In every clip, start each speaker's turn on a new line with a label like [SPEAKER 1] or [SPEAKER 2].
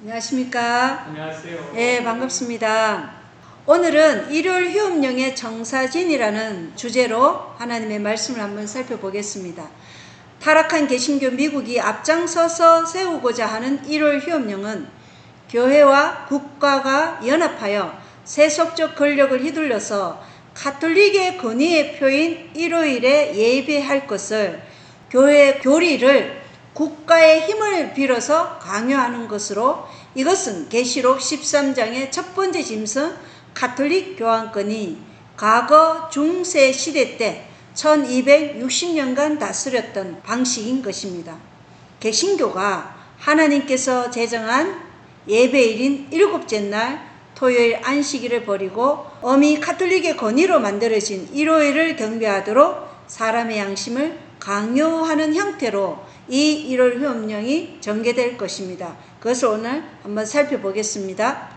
[SPEAKER 1] 안녕하십니까?
[SPEAKER 2] 안녕하세요.
[SPEAKER 1] 네, 반갑습니다. 오늘은 일요일 휴업령의 정사진이라는 주제로 하나님의 말씀을 한번 살펴보겠습니다. 타락한 개신교 미국이 앞장서서 세우고자 하는 일요일 휴업령은 교회와 국가가 연합하여 세속적 권력을 휘둘러서 가톨릭의 권위의 표인 일요일에 예배할 것을 교회의 교리를 국가의 힘을 빌어서 강요하는 것으로, 이것은 계시록 13장의 첫 번째 짐승 가톨릭 교황권이 과거 중세 시대 때 1260년간 다스렸던 방식인 것입니다. 개신교가 하나님께서 제정한 예배일인 일곱째 날 토요일 안식일을 버리고 어미 가톨릭의 권위로 만들어진 일요일을 경배하도록 사람의 양심을 강요하는 형태로 이 일요일 휴업령이 전개될 것입니다. 그것을 오늘 한번 살펴보겠습니다.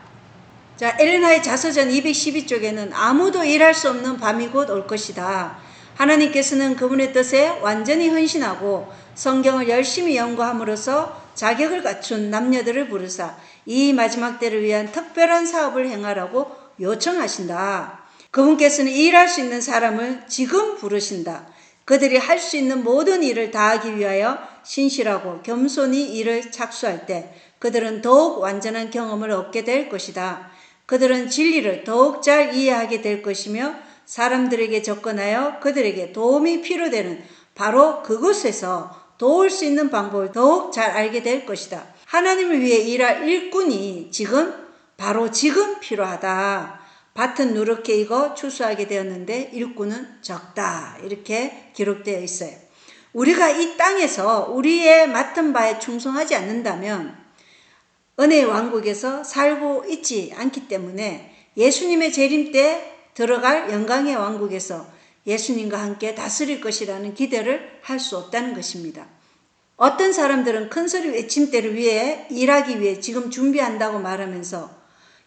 [SPEAKER 1] 자, 엘레나의 자서전 212쪽에는 아무도 일할 수 없는 밤이 곧 올 것이다. 하나님께서는 그분의 뜻에 완전히 헌신하고 성경을 열심히 연구함으로써 자격을 갖춘 남녀들을 부르사 이 마지막 때를 위한 특별한 사업을 행하라고 요청하신다. 그분께서는 일할 수 있는 사람을 지금 부르신다. 그들이 할 수 있는 모든 일을 다하기 위하여 신실하고 겸손히 일을 착수할 때 그들은 더욱 완전한 경험을 얻게 될 것이다. 그들은 진리를 더욱 잘 이해하게 될 것이며 사람들에게 접근하여 그들에게 도움이 필요되는 바로 그곳에서 도울 수 있는 방법을 더욱 잘 알게 될 것이다. 하나님을 위해 일할 일꾼이 바로 지금 필요하다. 밭은 누렇게 익어 추수하게 되었는데 일꾼은 적다. 이렇게 기록되어 있어요. 우리가 이 땅에서 우리의 맡은 바에 충성하지 않는다면 은혜의 왕국에서 살고 있지 않기 때문에 예수님의 재림 때 들어갈 영광의 왕국에서 예수님과 함께 다스릴 것이라는 기대를 할 수 없다는 것입니다. 어떤 사람들은 큰소리 외침대를 위해 일하기 위해 지금 준비한다고 말하면서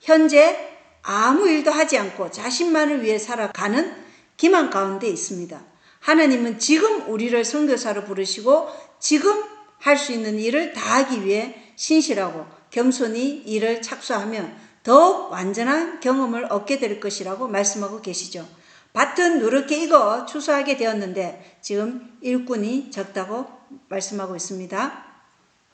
[SPEAKER 1] 현재 아무 일도 하지 않고 자신만을 위해 살아가는 기만 가운데 있습니다. 하나님은 지금 우리를 선교사로 부르시고 지금 할 수 있는 일을 다하기 위해 신실하고 겸손히 일을 착수하면 더욱 완전한 경험을 얻게 될 것이라고 말씀하고 계시죠. 밭은 누렇게 익어 추수하게 되었는데 지금 일꾼이 적다고 말씀하고 있습니다.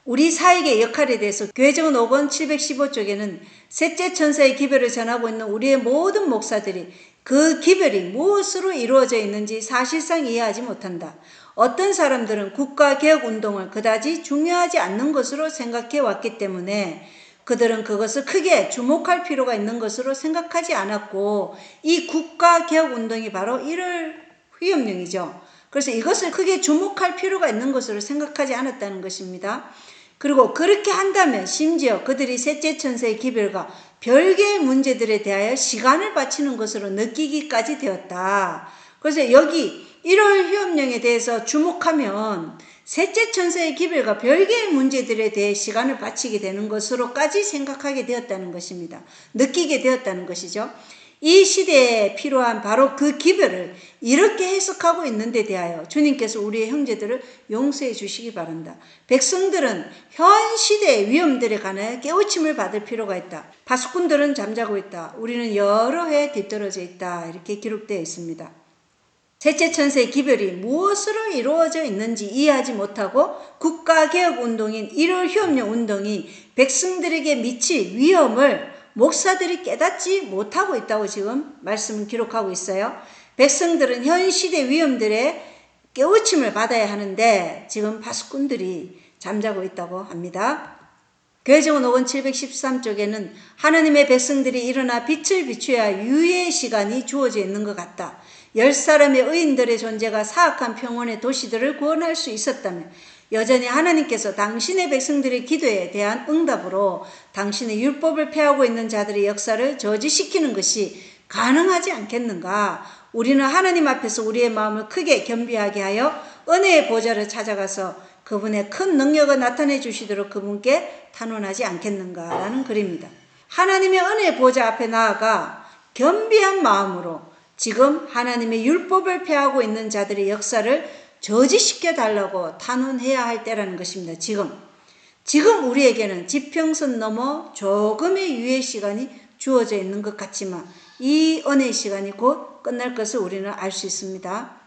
[SPEAKER 1] 우리 사역의 역할에 대해서 교회정원 5권 715쪽에는 셋째 천사의 기별을 전하고 있는 우리의 모든 목사들이 그 기별이 무엇으로 이루어져 있는지 사실상 이해하지 못한다. 어떤 사람들은 국가개혁운동을 그다지 중요하지 않는 것으로 생각해 왔기 때문에 그들은 그것을 크게 주목할 필요가 있는 것으로 생각하지 않았고, 이 국가개혁운동이 바로 일요일 휴업령이죠. 그래서 이것을 크게 주목할 필요가 있는 것으로 생각하지 않았다는 것입니다. 그리고 그렇게 한다면 심지어 그들이 셋째 천사의 기별과 별개의 문제들에 대하여 시간을 바치는 것으로 느끼기까지 되었다. 그래서 여기 일요일 휴업령에 대해서 주목하면 셋째 천사의 기별과 별개의 문제들에 대해 시간을 바치게 되는 것으로까지 생각하게 되었다는 것입니다. 느끼게 되었다는 것이죠. 이 시대에 필요한 바로 그 기별을 이렇게 해석하고 있는 데 대하여 주님께서 우리의 형제들을 용서해 주시기 바란다. 백성들은 현 시대의 위험들에 관하여 깨우침을 받을 필요가 있다. 파수꾼들은 잠자고 있다. 우리는 여러 해 뒤떨어져 있다. 이렇게 기록되어 있습니다. 셋째 천사의 기별이 무엇으로 이루어져 있는지 이해하지 못하고 국가개혁운동인 일요일 휴업령 운동이 백성들에게 미칠 위험을 목사들이 깨닫지 못하고 있다고 지금 말씀을 기록하고 있어요. 백성들은 현 시대 위험들에 깨우침을 받아야 하는데 지금 파수꾼들이 잠자고 있다고 합니다. 교회정원 5권 713쪽에는 하나님의 백성들이 일어나 빛을 비추어야 유예의 시간이 주어져 있는 것 같다. 10사람의 의인들의 존재가 사악한 평온의 도시들을 구원할 수 있었다면 여전히 하나님께서 당신의 백성들의 기도에 대한 응답으로 당신의 율법을 폐하고 있는 자들의 역사를 저지시키는 것이 가능하지 않겠는가? 우리는 하나님 앞에서 우리의 마음을 크게 겸비하게 하여 은혜의 보좌를 찾아가서 그분의 큰 능력을 나타내 주시도록 그분께 탄원하지 않겠는가라는 글입니다. 하나님의 은혜의 보좌 앞에 나아가 겸비한 마음으로 지금 하나님의 율법을 폐하고 있는 자들의 역사를 저지시켜 달라고 탄원해야 할 때라는 것입니다. 지금 지금 우리에게는 지평선 넘어 조금의 유예 시간이 주어져 있는 것 같지만 이 은혜의 시간이 곧 끝날 것을 우리는 알 수 있습니다.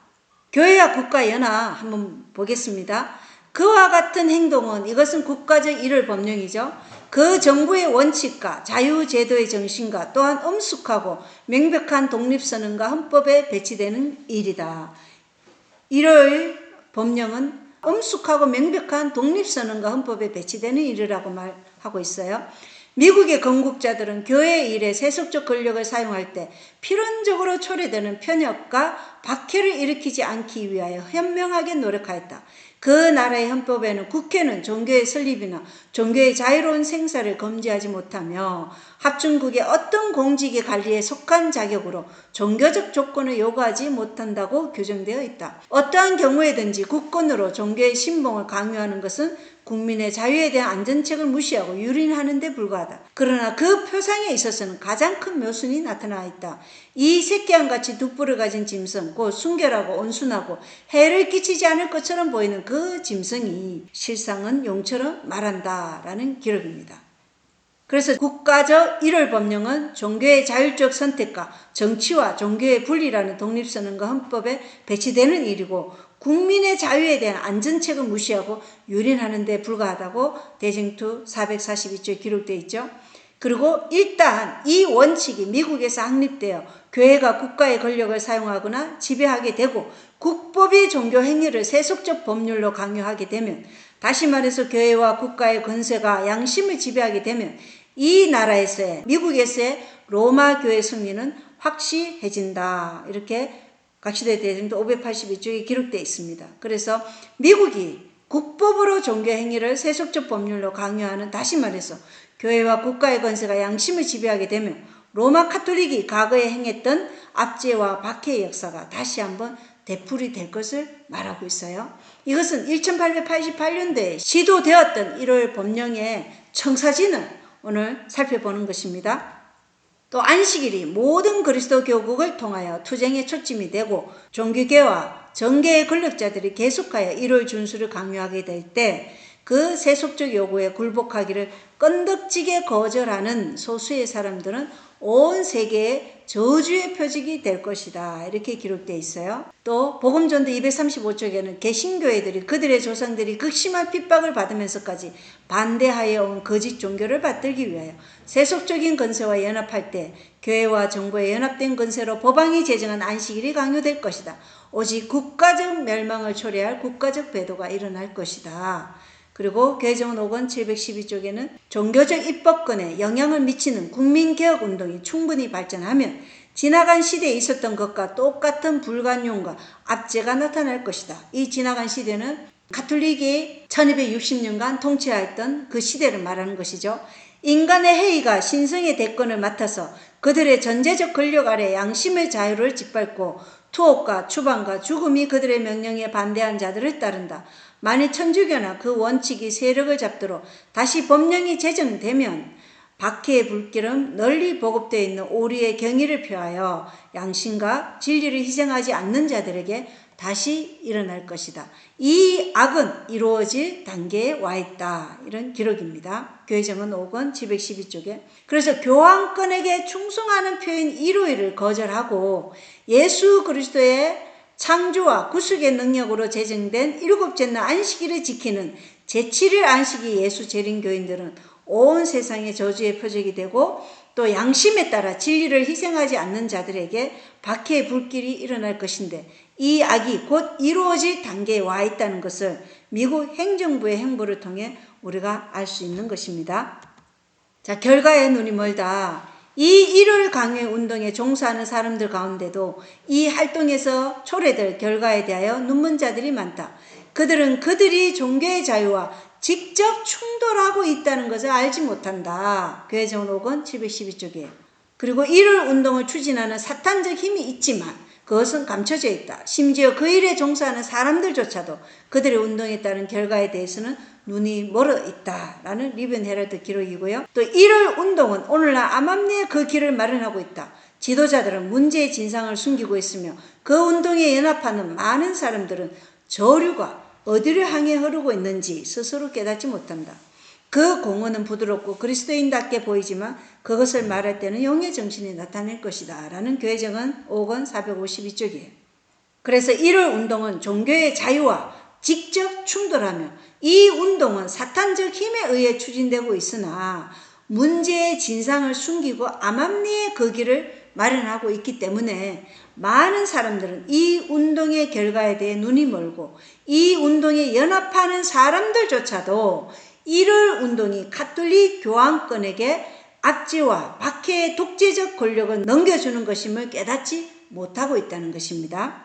[SPEAKER 1] 교회와 국가 연합 한번 보겠습니다. 그와 같은 행동은 이것은 국가적 일월 법령이죠. 그 정부의 원칙과 자유제도의 정신과 또한 엄숙하고 명백한 독립선언과 헌법에 배치되는 일이다. 1월 법령은 엄숙하고 명백한 독립선언과 헌법에 배치되는 일이라고 말하고 있어요. 미국의 건국자들은 교회의 일에 세속적 권력을 사용할 때 필연적으로 초래되는 편협과 박해를 일으키지 않기 위하여 현명하게 노력하였다. 그 나라의 헌법에는 국회는 종교의 설립이나 종교의 자유로운 생사를 금지하지 못하며 합중국의 어떤 공직의 관리에 속한 자격으로 종교적 조건을 요구하지 못한다고 규정되어 있다. 어떠한 경우에든지 국권으로 종교의 신봉을 강요하는 것은 국민의 자유에 대한 안전책을 무시하고 유린하는 데 불과하다. 그러나 그 표상에 있어서는 가장 큰 모순이 나타나 있다. 이 새끼암같이 둑불을 가진 짐승, 곧 순결하고 온순하고 해를 끼치지 않을 것처럼 보이는 그 짐승이 실상은 용처럼 말한다 라는 기록입니다. 그래서 국가적 1월 법령은 종교의 자율적 선택과 정치와 종교의 분리라는 독립선언과 헌법에 배치되는 일이고 국민의 자유에 대한 안전책을 무시하고 유린하는 데 불과하다고 대쟁투 442조에 기록되어 있죠. 그리고 일단 이 원칙이 미국에서 확립되어 교회가 국가의 권력을 사용하거나 지배하게 되고 국법이 종교 행위를 세속적 법률로 강요하게 되면, 다시 말해서 교회와 국가의 권세가 양심을 지배하게 되면 이 나라에서의, 미국에서의 로마 교회 승리는 확실해진다. 이렇게 각시대 대쟁투 582조에 기록되어 있습니다. 그래서 미국이 국법으로 종교 행위를 세속적 법률로 강요하는, 다시 말해서 교회와 국가의 권세가 양심을 지배하게 되면 로마 카톨릭이 과거에 행했던 압제와 박해의 역사가 다시 한번 되풀이 될 것을 말하고 있어요. 이것은 1888년도에 시도되었던 1월 법령의 청사진을 오늘 살펴보는 것입니다. 또 안식일이 모든 그리스도 교국을 통하여 투쟁의 초점이 되고 종교계와 정계의 권력자들이 계속하여 1월 준수를 강요하게 될 때 그 세속적 요구에 굴복하기를 끈덕지게 거절하는 소수의 사람들은 온 세계의 저주의 표적이 될 것이다. 이렇게 기록되어 있어요. 또 복음전도 235쪽에는 개신교회들이 그들의 조상들이 극심한 핍박을 받으면서까지 반대하여 온 거짓 종교를 받들기 위하여 세속적인 권세와 연합할 때 교회와 정부의 연합된 권세로 법왕이 제정한 안식일이 강요될 것이다. 오직 국가적 멸망을 초래할 국가적 배도가 일어날 것이다. 그리고 개정은 5권 712쪽에는 종교적 입법권에 영향을 미치는 국민개혁운동이 충분히 발전하면 지나간 시대에 있었던 것과 똑같은 불관용과 압제가 나타날 것이다. 이 지나간 시대는 가톨릭이 1260년간 통치하였던 그 시대를 말하는 것이죠. 인간의 해이가 신성의 대권을 맡아서 그들의 전제적 권력 아래 양심의 자유를 짓밟고 투옥과 추방과 죽음이 그들의 명령에 반대한 자들을 따른다. 만일 천주교나 그 원칙이 세력을 잡도록 다시 법령이 제정되면 박해의 불길은 널리 보급되어 있는 오리의 경의를 표하여 양심과 진리를 희생하지 않는 자들에게 다시 일어날 것이다. 이 악은 이루어질 단계에 와 있다. 이런 기록입니다. 교회정은 5권 712쪽에. 그래서 교황권에게 충성하는 표현 1호일을 거절하고 예수 그리스도의 창조와 구속의 능력으로 제정된 일곱째 날 안식일을 지키는 제7일 안식이 예수 재림교인들은 온 세상의 저주의 표적이 되고 또 양심에 따라 진리를 희생하지 않는 자들에게 박해의 불길이 일어날 것인데 이 악이 곧 이루어질 단계에 와 있다는 것을 미국 행정부의 행보를 통해 우리가 알 수 있는 것입니다. 자, 결과에 눈이 멀다. 이 1월 강요 운동에 종사하는 사람들 가운데도 이 활동에서 초래될 결과에 대하여 눈먼 자들이 많다. 그들은 그들이 종교의 자유와 직접 충돌하고 있다는 것을 알지 못한다. 교회정원 5권 712쪽이에요. 그리고 1월 운동을 추진하는 사탄적 힘이 있지만 그것은 감춰져 있다. 심지어 그 일에 종사하는 사람들조차도 그들의 운동에 따른 결과에 대해서는 눈이 멀어 있다라는 리벤 헤럴드 기록이고요. 또 1월 운동은 오늘날 암암리에 그 길을 마련하고 있다. 지도자들은 문제의 진상을 숨기고 있으며 그 운동에 연합하는 많은 사람들은 저류가 어디를 향해 흐르고 있는지 스스로 깨닫지 못한다. 그 공언은 부드럽고 그리스도인답게 보이지만 그것을 말할 때는 용의 정신이 나타낼 것이다 라는 교회정은 5권 452쪽이에요. 그래서 1월 운동은 종교의 자유와 직접 충돌하며 이 운동은 사탄적 힘에 의해 추진되고 있으나 문제의 진상을 숨기고 암암리의 거기를 마련하고 있기 때문에 많은 사람들은 이 운동의 결과에 대해 눈이 멀고 이 운동에 연합하는 사람들조차도 1월 운동이 가톨릭 교황권에게 압제와 박해의 독재적 권력을 넘겨주는 것임을 깨닫지 못하고 있다는 것입니다.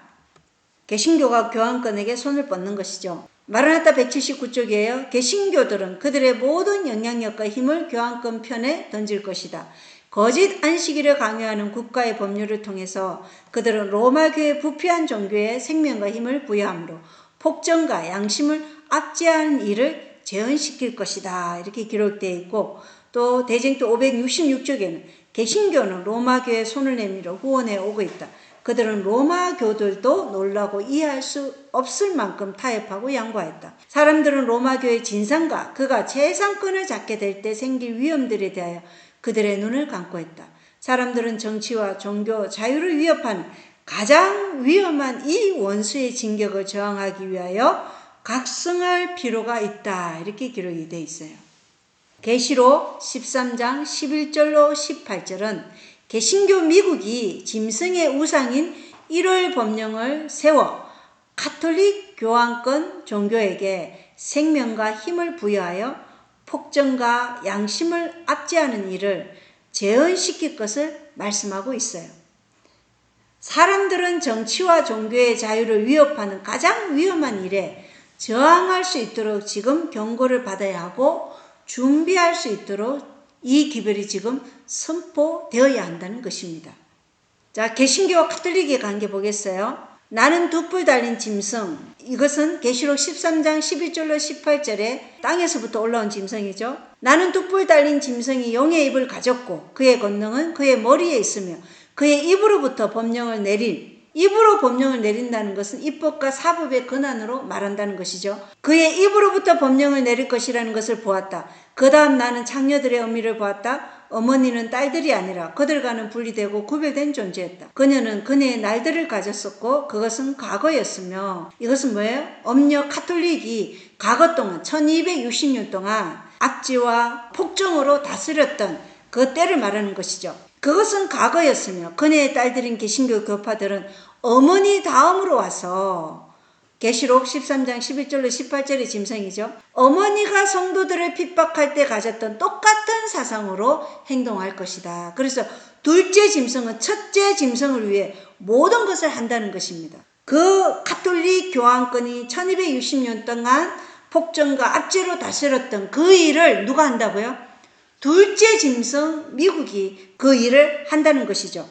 [SPEAKER 1] 개신교가 교황권에게 손을 뻗는 것이죠. 마라나타 179쪽이에요. 개신교들은 그들의 모든 영향력과 힘을 교황권 편에 던질 것이다. 거짓 안식일을 강요하는 국가의 법률을 통해서 그들은 로마교의 부패한 종교에 생명과 힘을 부여함으로 폭정과 양심을 압제하는 일을 재현시킬 것이다. 이렇게 기록되어 있고 또 대쟁도 566쪽에는 개신교는 로마교의 손을 내밀어 후원해 오고 있다. 그들은 로마교들도 놀라고 이해할 수 없을 만큼 타협하고 양보했다. 사람들은 로마교의 진상과 그가 재상권을 잡게 될 때 생길 위험들에 대하여 그들의 눈을 감고 했다. 사람들은 정치와 종교, 자유를 위협하는 가장 위험한 이 원수의 진격을 저항하기 위하여 각성할 필요가 있다. 이렇게 기록이 되어 있어요. 계시록 13장 11절로 18절은 개신교 미국이 짐승의 우상인 1월 법령을 세워 가톨릭 교황권 종교에게 생명과 힘을 부여하여 폭정과 양심을 압제하는 일을 재현시킬 것을 말씀하고 있어요. 사람들은 정치와 종교의 자유를 위협하는 가장 위험한 일에 저항할 수 있도록 지금 경고를 받아야 하고 준비할 수 있도록 이 기별이 지금 선포되어야 한다는 것입니다. 자, 개신교와 가톨릭의 관계 보겠어요. 나는 두 뿔 달린 짐승, 이것은 계시록 13장 11절로 18절에 땅에서부터 올라온 짐승이죠. 나는 두 뿔 달린 짐승이 용의 입을 가졌고 그의 권능은 그의 머리에 있으며 그의 입으로부터 법령을 입으로 법령을 내린다는 것은 입법과 사법의 권한으로 말한다는 것이죠. 그의 입으로부터 법령을 내릴 것이라는 것을 보았다. 그 다음 나는 창녀들의 의미를 보았다. 어머니는 딸들이 아니라 그들과는 분리되고 구별된 존재였다. 그녀는 그녀의 날들을 가졌었고 그것은 과거였으며 이것은 뭐예요? 엄력 가톨릭이 과거 동안 1260년 동안 압제와 폭정으로 다스렸던 그 때를 말하는 것이죠. 그것은 과거였으며 그녀의 딸들인 개신교 교파들은 어머니 다음으로 와서 계시록 13장 11절로 18절의 짐승이죠. 어머니가 성도들을 핍박할 때 가졌던 똑같은 사상으로 행동할 것이다. 그래서 둘째 짐승은 첫째 짐승을 위해 모든 것을 한다는 것입니다. 그 가톨릭 교황권이 1260년 동안 폭정과 압제로 다스렸던 그 일을 누가 한다고요? 둘째 짐승 미국이 그 일을 한다는 것이죠.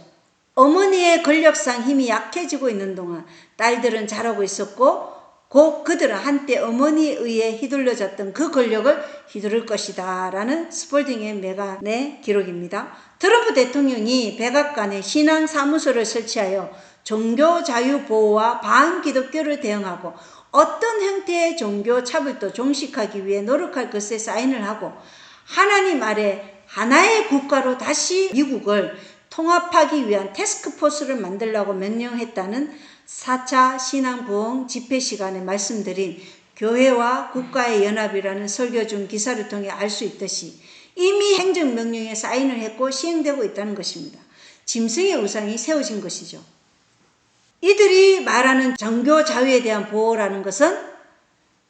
[SPEAKER 1] 어머니의 권력상 힘이 약해지고 있는 동안 딸들은 자라고 있었고 곧 그들은 한때 어머니에 의해 휘둘려졌던 그 권력을 휘두를 것이다 라는 스폴딩의 메간의 기록입니다. 트럼프 대통령이 백악관에 신앙사무소를 설치하여 종교 자유 보호와 반기독교를 대응하고 어떤 형태의 종교 차별도 종식하기 위해 노력할 것에 사인을 하고 하나님 아래 하나의 국가로 다시 미국을 통합하기 위한 태스크포스를 만들라고 명령했다는 4차 신앙부흥 집회 시간에 말씀드린 교회와 국가의 연합이라는 설교 중 기사를 통해 알 수 있듯이 이미 행정명령에 사인을 했고 시행되고 있다는 것입니다. 짐승의 우상이 세워진 것이죠. 이들이 말하는 종교 자유에 대한 보호라는 것은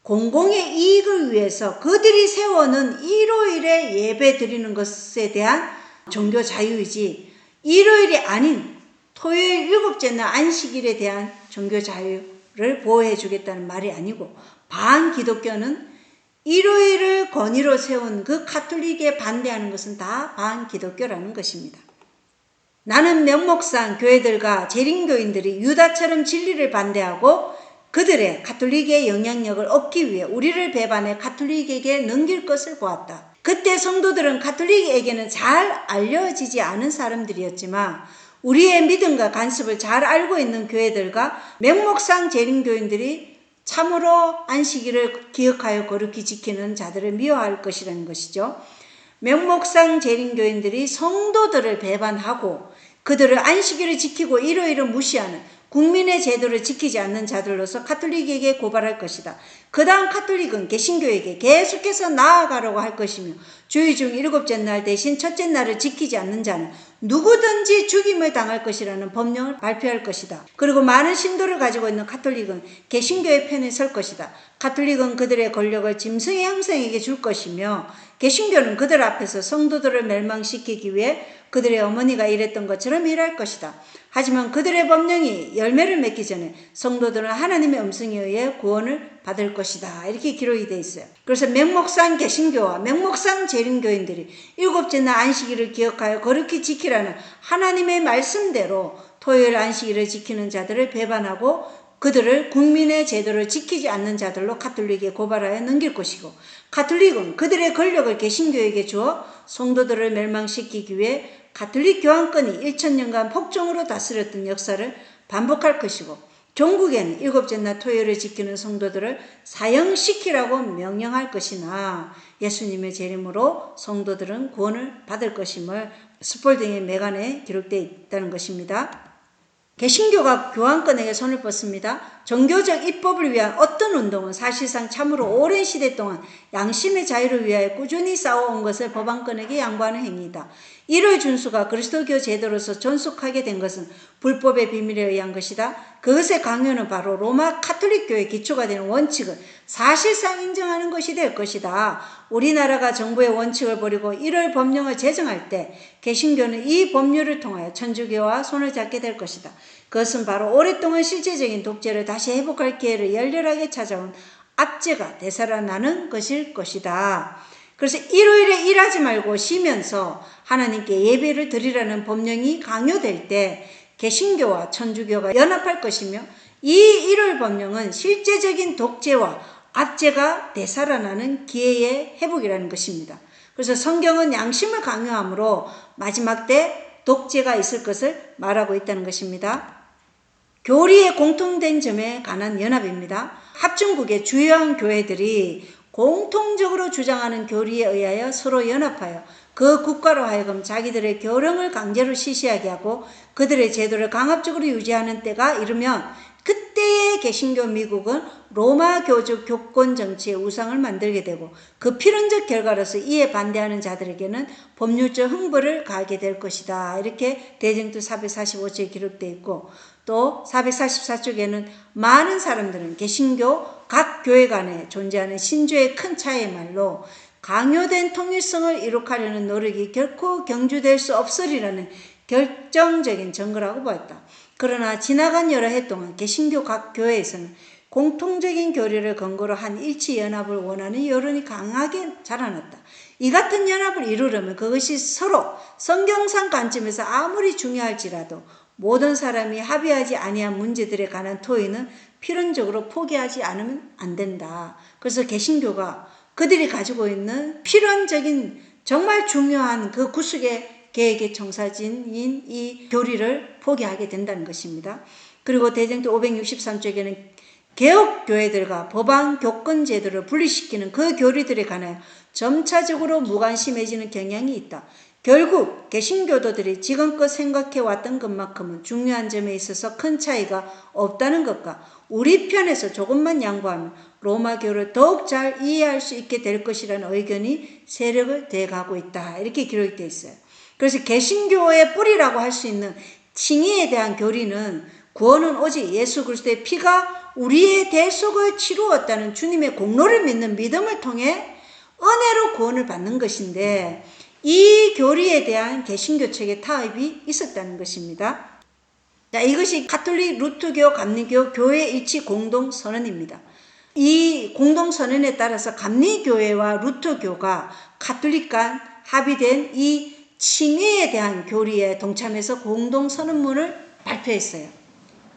[SPEAKER 1] 공공의 이익을 위해서 그들이 세워놓은 일요일에 예배 드리는 것에 대한 종교 자유이지 일요일이 아닌 토요일 일곱째나 안식일에 대한 종교 자유를 보호해 주겠다는 말이 아니고 반기독교는 일요일을 권위로 세운 그 가톨릭에 반대하는 것은 다 반기독교라는 것입니다. 나는 명목상 교회들과 재림교인들이 유다처럼 진리를 반대하고 그들의 가톨릭의 영향력을 얻기 위해 우리를 배반해 가톨릭에게 넘길 것을 보았다. 그때 성도들은 가톨릭에게는 잘 알려지지 않은 사람들이었지만 우리의 믿음과 간섭을 잘 알고 있는 교회들과 명목상 재림교인들이 참으로 안식일을 기억하여 거룩히 지키는 자들을 미워할 것이라는 것이죠. 명목상 재림교인들이 성도들을 배반하고 그들을 안식일을 지키고 일요일을 무시하는 국민의 제도를 지키지 않는 자들로서 가톨릭에게 고발할 것이다. 그 다음 가톨릭은 개신교에게 계속해서 나아가라고 할 것이며 주의 중 일곱째 날 대신 첫째 날을 지키지 않는 자는 누구든지 죽임을 당할 것이라는 법령을 발표할 것이다. 그리고 많은 신도를 가지고 있는 가톨릭은 개신교의 편에 설 것이다. 가톨릭은 그들의 권력을 짐승의 형상에게 줄 것이며 개신교는 그들 앞에서 성도들을 멸망시키기 위해 그들의 어머니가 일했던 것처럼 일할 것이다. 하지만 그들의 법령이 열매를 맺기 전에 성도들은 하나님의 음성에 의해 구원을 받을 것이다. 이렇게 기록이 되어 있어요. 그래서 명목상 개신교와 명목상 재림교인들이 일곱째 날 안식일을 기억하여 거룩히 지키라는 하나님의 말씀대로 토요일 안식일을 지키는 자들을 배반하고 그들을 국민의 제도를 지키지 않는 자들로 가톨릭에 고발하여 넘길 것이고 가톨릭은 그들의 권력을 개신교에게 주어 성도들을 멸망시키기 위해 가톨릭 교황권이 1000년간 폭정으로 다스렸던 역사를 반복할 것이고 종국에는 일곱째 날 토요일을 지키는 성도들을 사형시키라고 명령할 것이나 예수님의 재림으로 성도들은 구원을 받을 것임을 스폴딩의 메간에 기록되어 있다는 것입니다. 개신교가 교황권에게 손을 뻗습니다. 종교적 입법을 위한 어떤 운동은 사실상 참으로 오랜 시대 동안 양심의 자유를 위하여 꾸준히 싸워온 것을 법안권에게 양보하는 행위이다. 이를 준수가 그리스도교 제도로서 존속하게 된 것은 불법의 비밀에 의한 것이다. 그것의 강요는 바로 로마 카톨릭교의 기초가 되는 원칙을 사실상 인정하는 것이 될 것이다. 우리나라가 정부의 원칙을 버리고 이를 법령을 제정할 때 개신교는 이 법률을 통하여 천주교와 손을 잡게 될 것이다. 그것은 바로 오랫동안 실제적인 독재를 다시 회복할 기회를 열렬하게 찾아온 압제가 되살아나는 것일 것이다. 그래서 일요일에 일하지 말고 쉬면서 하나님께 예배를 드리라는 법령이 강요될 때 개신교와 천주교가 연합할 것이며 이 일요일 법령은 실제적인 독재와 압제가 되살아나는 기회의 회복이라는 것입니다. 그래서 성경은 양심을 강요하므로 마지막 때 독재가 있을 것을 말하고 있다는 것입니다. 교리의 공통된 점에 관한 연합입니다. 합중국의 주요한 교회들이 공통적으로 주장하는 교리에 의하여 서로 연합하여 그 국가로 하여금 자기들의 교령을 강제로 실시하게 하고 그들의 제도를 강압적으로 유지하는 때가 이르면 그때의 개신교 미국은 로마 교적 교권 정치의 우상을 만들게 되고 그 필연적 결과로서 이에 반대하는 자들에게는 법률적 흥보를 가하게 될 것이다. 이렇게 대쟁투 445쪽에 기록되어 있고 또 444쪽에는 많은 사람들은 개신교 각 교회 간에 존재하는 신조의 큰 차이의 말로 강요된 통일성을 이룩하려는 노력이 결코 경주될 수 없으리라는 결정적인 증거라고 보았다. 그러나 지나간 여러 해 동안 개신교 각 교회에서는 공통적인 교리를 근거로 한 일치연합을 원하는 여론이 강하게 자라났다. 이 같은 연합을 이루려면 그것이 서로 성경상 관점에서 아무리 중요할지라도 모든 사람이 합의하지 아니한 문제들에 관한 토의는 필연적으로 포기하지 않으면 안 된다. 그래서 개신교가 그들이 가지고 있는 필연적인 정말 중요한 그 구속의 계획의 청사진인 이 교리를 포기하게 된다는 것입니다. 그리고 대쟁투 563쪽에는 개혁교회들과 법안 교권 제도를 분리시키는 그 교리들에 관하여 점차적으로 무관심해지는 경향이 있다. 결국 개신교도들이 지금껏 생각해왔던 것만큼은 중요한 점에 있어서 큰 차이가 없다는 것과 우리 편에서 조금만 양보하면 로마교를 더욱 잘 이해할 수 있게 될 것이라는 의견이 세력을 대가고 있다. 이렇게 기록이 되어 있어요. 그래서 개신교의 뿌리라고 할 수 있는 칭의에 대한 교리는 구원은 오직 예수 그리스도의 피가 우리의 대속을 치루었다는 주님의 공로를 믿는 믿음을 통해 은혜로 구원을 받는 것인데 이 교리에 대한 개신교 측의 타협이 있었다는 것입니다. 자, 이것이 가톨릭, 루터교, 감리교 교회 일치 공동선언입니다. 이 공동선언에 따라서 감리교회와 루터교가 가톨릭 간 합의된 이 칭의에 대한 교리에 동참해서 공동선언문을 발표했어요.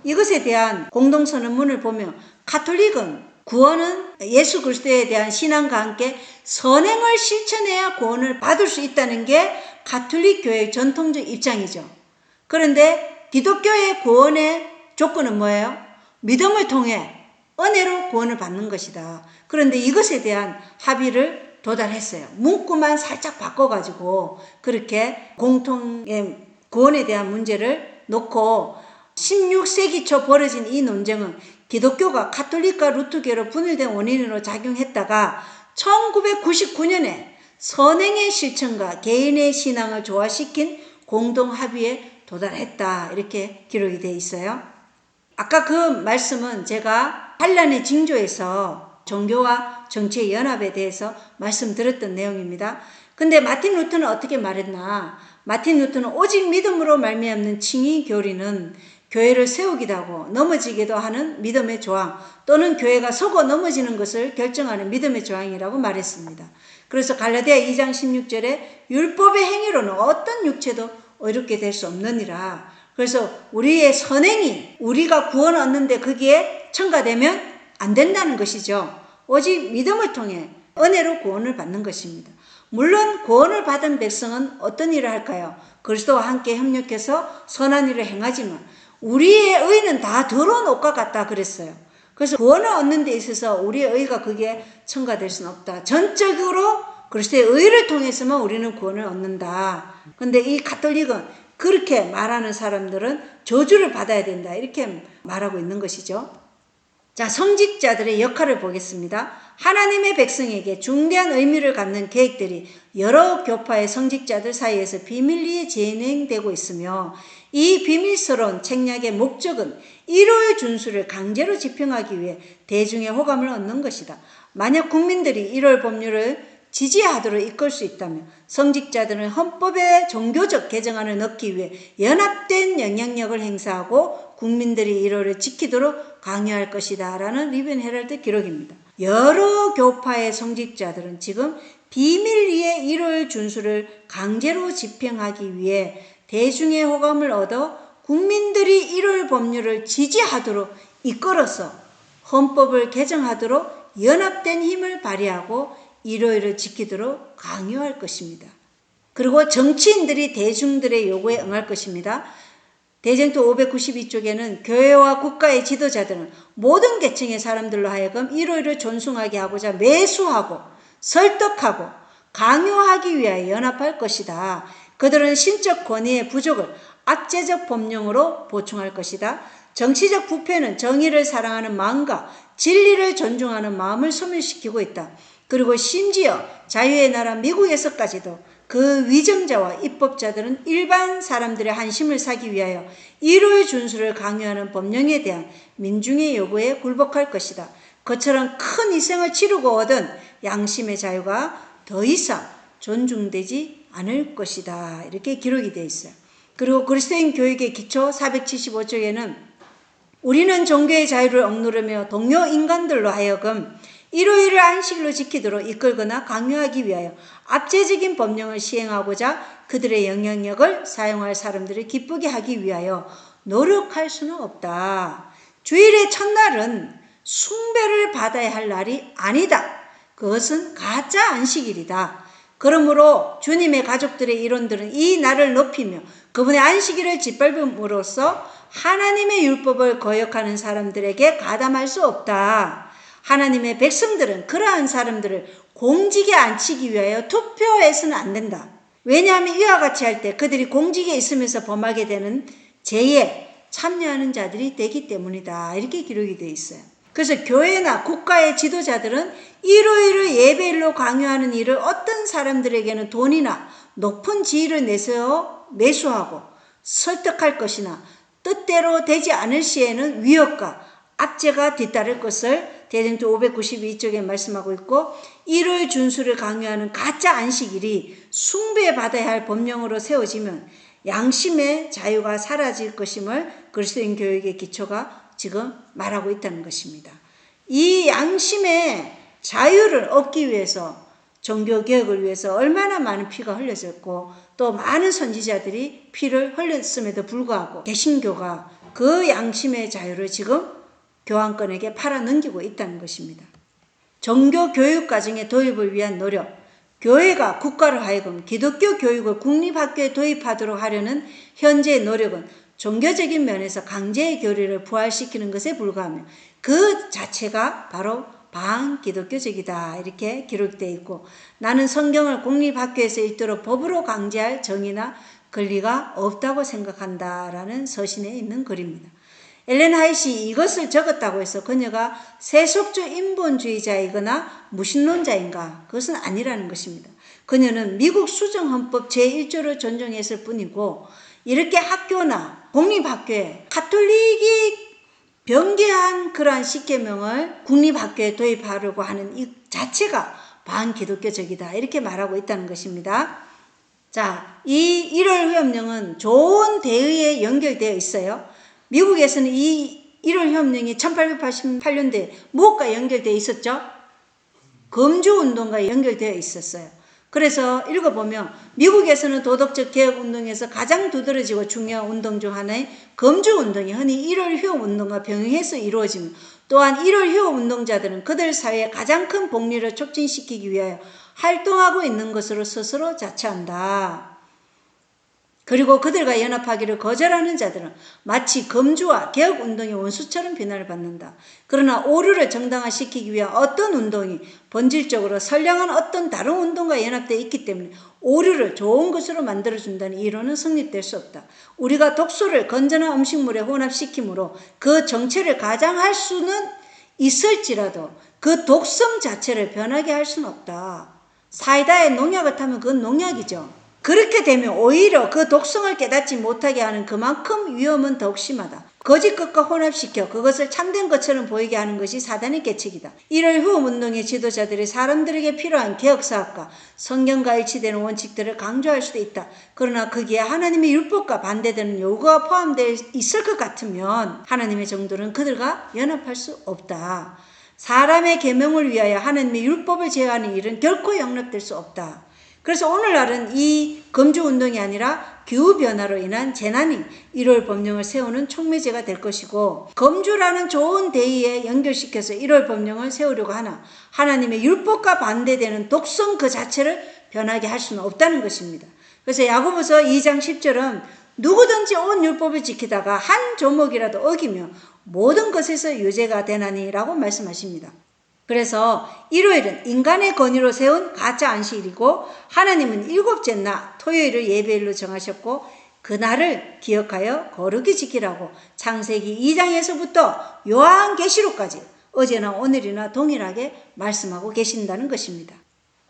[SPEAKER 1] 이것에 대한 공동선언문을 보면 가톨릭은 구원은 예수 그리스도에 대한 신앙과 함께 선행을 실천해야 구원을 받을 수 있다는 게 가톨릭 교회의 전통적 입장이죠. 그런데 기독교의 구원의 조건은 뭐예요? 믿음을 통해 은혜로 구원을 받는 것이다. 그런데 이것에 대한 합의를 도달했어요. 문구만 살짝 바꿔가지고 그렇게 공통의 구원에 대한 문제를 놓고 16세기 초 벌어진 이 논쟁은 기독교가 가톨릭과 루터교로 분열된 원인으로 작용했다가 1999년에 선행의 실천과 개인의 신앙을 조화시킨 공동 합의에 도달했다. 이렇게 기록이 되어 있어요. 아까 그 말씀은 제가 환란의 징조에서 종교와 정치의 연합에 대해서 말씀드렸던 내용입니다. 근데 마틴 루터는 어떻게 말했나? 마틴 루터는 오직 믿음으로 말미암는 칭의 교리는 교회를 세우기도 하고 넘어지기도 하는 믿음의 조항 또는 교회가 서고 넘어지는 것을 결정하는 믿음의 조항이라고 말했습니다. 그래서 갈라디아 2장 16절에 율법의 행위로는 어떤 육체도 의롭게 될 수 없느니라. 그래서 우리의 선행이 우리가 구원 얻는데 거기에 첨가되면 안 된다는 것이죠. 오직 믿음을 통해 은혜로 구원을 받는 것입니다. 물론 구원을 받은 백성은 어떤 일을 할까요? 그리스도와 함께 협력해서 선한 일을 행하지만 우리의 의는 다 더러운 옷과 같다 그랬어요. 그래서 구원을 얻는 데 있어서 우리의 의가 거기에 첨가될 수는 없다. 전적으로 그리스도의 의를 통해서만 우리는 구원을 얻는다. 근데 이 가톨릭은 그렇게 말하는 사람들은 저주를 받아야 된다. 이렇게 말하고 있는 것이죠. 자, 성직자들의 역할을 보겠습니다. 하나님의 백성에게 중대한 의미를 갖는 계획들이 여러 교파의 성직자들 사이에서 비밀리에 진행되고 있으며 이 비밀스러운 책략의 목적은 일요일 준수를 강제로 집행하기 위해 대중의 호감을 얻는 것이다. 만약 국민들이 일요일 법률을 지지하도록 이끌 수 있다면 성직자들은 헌법에 종교적 개정안을 넣기 위해 연합된 영향력을 행사하고 국민들이 일요일을 지키도록 강요할 것이다 라는 리벤 헤럴드 기록입니다. 여러 교파의 성직자들은 지금 비밀리에 일요일 준수를 강제로 집행하기 위해 대중의 호감을 얻어 국민들이 일요일 법률을 지지하도록 이끌어서 헌법을 개정하도록 연합된 힘을 발휘하고 일요일을 지키도록 강요할 것입니다. 그리고 정치인들이 대중들의 요구에 응할 것입니다. 대쟁투 592쪽에는 교회와 국가의 지도자들은 모든 계층의 사람들로 하여금 일요일을 존중하게 하고자 매수하고 설득하고 강요하기 위하여 연합할 것이다. 그들은 신적 권위의 부족을 압제적 법령으로 보충할 것이다. 정치적 부패는 정의를 사랑하는 마음과 진리를 존중하는 마음을 소멸시키고 있다. 그리고 심지어 자유의 나라 미국에서까지도 그 위정자와 입법자들은 일반 사람들의 한심을 사기 위하여 일요일 준수를 강요하는 법령에 대한 민중의 요구에 굴복할 것이다. 그처럼 큰 희생을 치르고 얻은 양심의 자유가 더 이상 존중되지 않을 것이다. 이렇게 기록이 되어 있어요. 그리고 그리스도인 교육의 기초 475쪽에는 우리는 종교의 자유를 억누르며 동료 인간들로 하여금 일요일을 안식일로 지키도록 이끌거나 강요하기 위하여 압제적인 법령을 시행하고자 그들의 영향력을 사용할 사람들을 기쁘게 하기 위하여 노력할 수는 없다. 주일의 첫날은 숭배를 받아야 할 날이 아니다. 그것은 가짜 안식일이다. 그러므로 주님의 가족들의 이론들은 이 날을 높이며 그분의 안식일을 짓밟음으로써 하나님의 율법을 거역하는 사람들에게 가담할 수 없다. 하나님의 백성들은 그러한 사람들을 공직에 앉히기 위하여 투표해서는 안 된다. 왜냐하면 이와 같이 할 때 그들이 공직에 있으면서 범하게 되는 죄에 참여하는 자들이 되기 때문이다. 이렇게 기록이 되어 있어요. 그래서 교회나 국가의 지도자들은 일요일을 예배일로 강요하는 일을 어떤 사람들에게는 돈이나 높은 지위를 내세워 매수하고 설득할 것이나 뜻대로 되지 않을 시에는 위협과 압제가 뒤따를 것을 대쟁투 592쪽에 말씀하고 있고 일요일 준수를 강요하는 가짜 안식일이 숭배받아야 할 법령으로 세워지면 양심의 자유가 사라질 것임을 그리스도인 교육의 기초가 지금 말하고 있다는 것입니다. 이 양심의 자유를 얻기 위해서 종교개혁을 위해서 얼마나 많은 피가 흘려졌고 또 많은 선지자들이 피를 흘렸음에도 불구하고 개신교가 그 양심의 자유를 지금 교황권에게 팔아넘기고 있다는 것입니다. 종교교육 과정의 도입을 위한 노력, 교회가 국가로 하여금 기독교 교육을 국립학교에 도입하도록 하려는 현재의 노력은 종교적인 면에서 강제의 교리를 부활시키는 것에 불과하며 그 자체가 바로 반기독교적이다 이렇게 기록되어 있고, 나는 성경을 공립학교에서 읽도록 법으로 강제할 정의나 권리가 없다고 생각한다라는 서신에 있는 글입니다. 엘렌 화이트이 이것을 적었다고 해서 그녀가 세속주 인본주의자이거나 무신론자인가? 그것은 아니라는 것입니다. 그녀는 미국 수정헌법 제1조를 존중했을 뿐이고, 이렇게 학교나 공립학교에 가톨릭이 변개한 그러한 십계명을 국립학교에 도입하려고 하는 이 자체가 반기독교적이다 이렇게 말하고 있다는 것입니다. 자, 이 1월 휴업령은 좋은 대의에 연결되어 있어요. 미국에서는 이 1월 휴업령이 1888년도에 무엇과 연결되어 있었죠? 금주운동과 연결되어 있었어요. 그래서 읽어보면 미국에서는 도덕적 개혁운동에서 가장 두드러지고 중요한 운동 중 하나인 금주운동이 흔히 1월 휴업운동과 병행해서 이루어지며, 또한 1월 휴업운동자들은 그들 사회의 가장 큰 복리를 촉진시키기 위하여 활동하고 있는 것으로 스스로 자처한다. 그리고 그들과 연합하기를 거절하는 자들은 마치 금주와 개혁운동의 원수처럼 비난을 받는다. 그러나 오류를 정당화시키기 위한 어떤 운동이 본질적으로 선량한 어떤 다른 운동과 연합되어 있기 때문에 오류를 좋은 것으로 만들어준다는 이론은 성립될 수 없다. 우리가 독소를 건전한 음식물에 혼합시키므로 그 정체를 가장할 수는 있을지라도 그 독성 자체를 변하게 할 수는 없다. 사이다에 농약을 타면 그건 농약이죠. 그렇게 되면 오히려 그 독성을 깨닫지 못하게 하는 그만큼 위험은 더욱 심하다. 거짓 것과 혼합시켜 그것을 참된 것처럼 보이게 하는 것이 사단의 계책이다. 1월 휴업운동의 지도자들이 사람들에게 필요한 개혁사학과 성경과 일치되는 원칙들을 강조할 수도 있다. 그러나 거기에 하나님의 율법과 반대되는 요구가 포함되어 있을 것 같으면 하나님의 정도는 그들과 연합할 수 없다. 사람의 계명을 위하여 하나님의 율법을 제어하는 일은 결코 용납될 수 없다. 그래서 오늘날은 이 금주운동이 아니라 기후변화로 인한 재난이 1월 법령을 세우는 촉매제가 될 것이고, 금주라는 좋은 대의에 연결시켜서 1월 법령을 세우려고 하나 하나님의 율법과 반대되는 독성 그 자체를 변하게 할 수는 없다는 것입니다. 그래서 야고보서 2장 10절은 누구든지 온 율법을 지키다가 한 조목이라도 어기며 모든 것에서 유죄가 되나니라고 말씀하십니다. 그래서 일요일은 인간의 권위로 세운 가짜 안식일이고, 하나님은 일곱째 날 토요일을 예배일로 정하셨고 그날을 기억하여 거룩히 지키라고 창세기 2장에서부터 요한계시록까지 어제나 오늘이나 동일하게 말씀하고 계신다는 것입니다.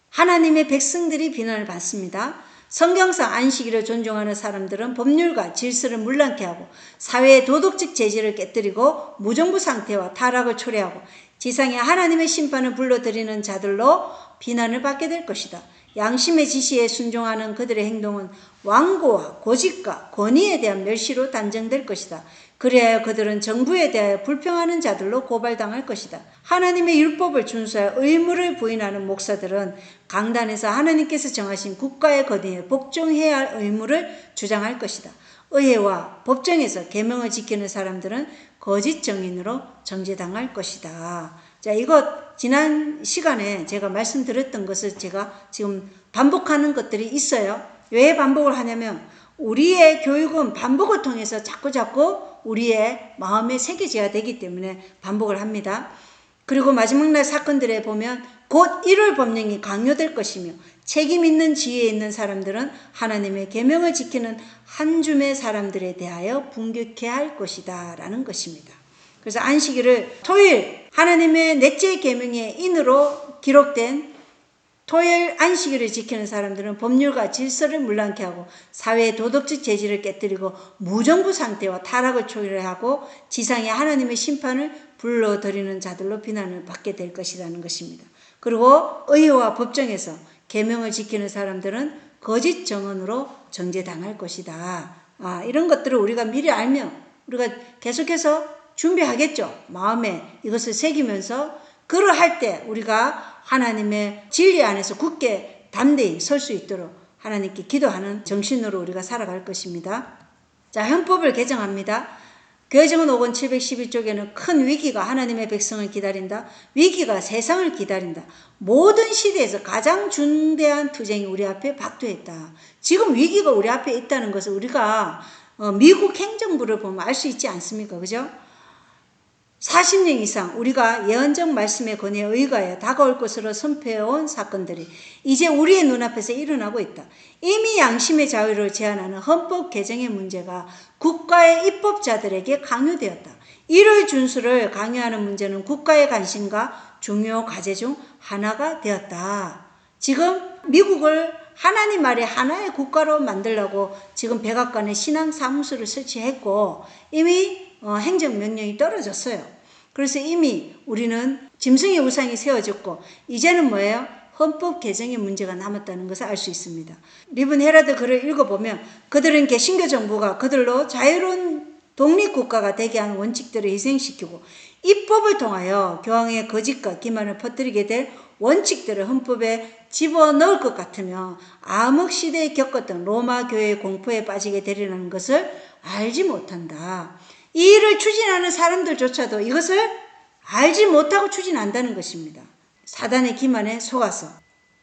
[SPEAKER 1] 하나님의 백성들이 비난을 받습니다. 성경상 안식일을 존중하는 사람들은 법률과 질서를 문란케 하고 사회의 도덕적 재질을 깨뜨리고 무정부 상태와 타락을 초래하고 지상에 하나님의 심판을 불러들이는 자들로 비난을 받게 될 것이다. 양심의 지시에 순종하는 그들의 행동은 완고와 고집과 권위에 대한 멸시로 단정될 것이다. 그래야 그들은 정부에 대하여 불평하는 자들로 고발당할 것이다. 하나님의 율법을 준수하여 의무를 부인하는 목사들은 강단에서 하나님께서 정하신 국가의 권위에 복종해야 할 의무를 주장할 것이다. 의회와 법정에서 계명을 지키는 사람들은 거짓 정인으로 정죄당할 것이다. 자, 이것 지난 시간에 제가 말씀드렸던 것을 제가 지금 반복하는 것들이 있어요. 왜 반복을 하냐면 우리의 교육은 반복을 통해서 자꾸자꾸 우리의 마음에 새겨져야 되기 때문에 반복을 합니다. 그리고 마지막 날 사건들에 보면 곧 1월 법령이 강요될 것이며 책임 있는 지위에 있는 사람들은 하나님의 계명을 지키는 한 줌의 사람들에 대하여 분격해 할 것이다 라는 것입니다. 그래서 안식일을 토요일 하나님의 넷째 계명의 인으로 기록된 토요일 안식일을 지키는 사람들은 법률과 질서를 문란케 하고 사회의 도덕적 재질을 깨뜨리고 무정부 상태와 타락을 초래하고 지상에 하나님의 심판을 불러들이는 자들로 비난을 받게 될 것이라는 것입니다. 그리고 의회와 법정에서 계명을 지키는 사람들은 거짓 정언으로 정죄당할 것이다. 이런 것들을 우리가 미리 알면 우리가 계속해서 준비하겠죠. 마음에 이것을 새기면서 그러할 때 우리가 하나님의 진리 안에서 굳게 담대히 설 수 있도록 하나님께 기도하는 정신으로 우리가 살아갈 것입니다. 자, 헌법을 개정합니다. 개정은 5권 711쪽에는 큰 위기가 하나님의 백성을 기다린다. 위기가 세상을 기다린다. 모든 시대에서 가장 중대한 투쟁이 우리 앞에 박두했다. 지금 위기가 우리 앞에 있다는 것을 우리가 미국 행정부를 보면 알 수 있지 않습니까? 그죠? 40년 이상 우리가 예언적 말씀의 권위에 의거하여 다가올 것으로 선포해온 사건들이 이제 우리의 눈앞에서 일어나고 있다. 이미 양심의 자유를 제한하는 헌법 개정의 문제가 국가의 입법자들에게 강요되었다. 이를 준수를 강요하는 문제는 국가의 관심과 중요 과제 중 하나가 되었다. 지금 미국을 하나님 아래 하나의 국가로 만들려고 지금 백악관에 신앙사무소를 설치했고 이미 행정명령이 떨어졌어요. 그래서 이미 우리는 짐승의 우상이 세워졌고 이제는 뭐예요? 헌법 개정의 문제가 남았다는 것을 알 수 있습니다. 리븐 헤라드 글을 읽어보면 그들은 개신교 정부가 그들로 자유로운 독립국가가 되게 하는 원칙들을 희생시키고 입법을 통하여 교황의 거짓과 기만을 퍼뜨리게 될 원칙들을 헌법에 집어넣을 것 같으며 암흑시대에 겪었던 로마 교회의 공포에 빠지게 되리라는 것을 알지 못한다. 이 일을 추진하는 사람들조차도 이것을 알지 못하고 추진한다는 것입니다. 사단의 기만에 속아서.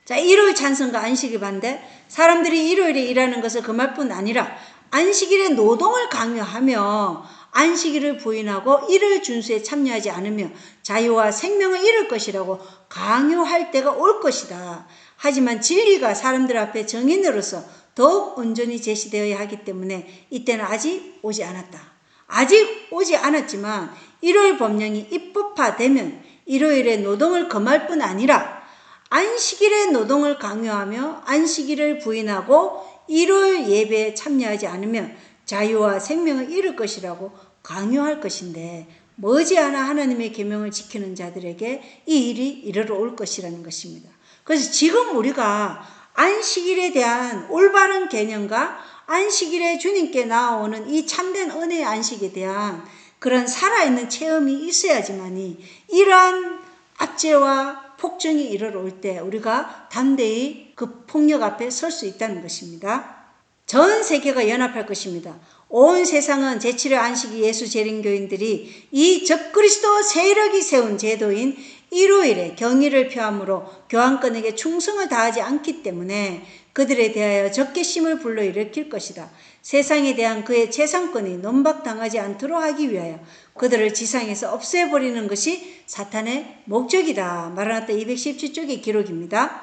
[SPEAKER 1] 자, 일요일 찬성과 안식일 반대. 사람들이 일요일에 일하는 것을 금할 아니라 안식일에 노동을 강요하며 안식일을 부인하고 일을 준수에 참여하지 않으며 자유와 생명을 잃을 것이라고 강요할 때가 올 것이다. 하지만 진리가 사람들 앞에 정인으로서 더욱 온전히 제시되어야 하기 때문에 이때는 아직 오지 않았다. 아직 오지 않았지만 일요일 법령이 입법화되면 일요일에 노동을 금할 뿐 아니라 안식일에 노동을 강요하며 안식일을 부인하고 일요일 예배에 참여하지 않으면 자유와 생명을 잃을 것이라고 강요할 것인데 머지않아 하나님의 계명을 지키는 자들에게 이 일이 이르러 올 것이라는 것입니다. 그래서 지금 우리가 안식일에 대한 올바른 개념과 안식일에 주님께 나아오는 이 참된 은혜의 안식에 대한 그런 살아있는 체험이 있어야지만이 이러한 압제와 폭정이 이르러 올 때 우리가 담대히 그 폭력 앞에 설 수 있다는 것입니다. 전 세계가 연합할 것입니다. 온 세상은 제7일 안식일 예수 재림교인들이 이 적그리스도 세력이 세운 제도인 일요일에 경의를 표함으로 교황권에게 충성을 다하지 않기 때문에 그들에 대하여 적개심을 불러일으킬 것이다. 세상에 대한 그의 재산권이 논박당하지 않도록 하기 위하여 그들을 지상에서 없애버리는 것이 사탄의 목적이다. 마라나타 217쪽의 기록입니다.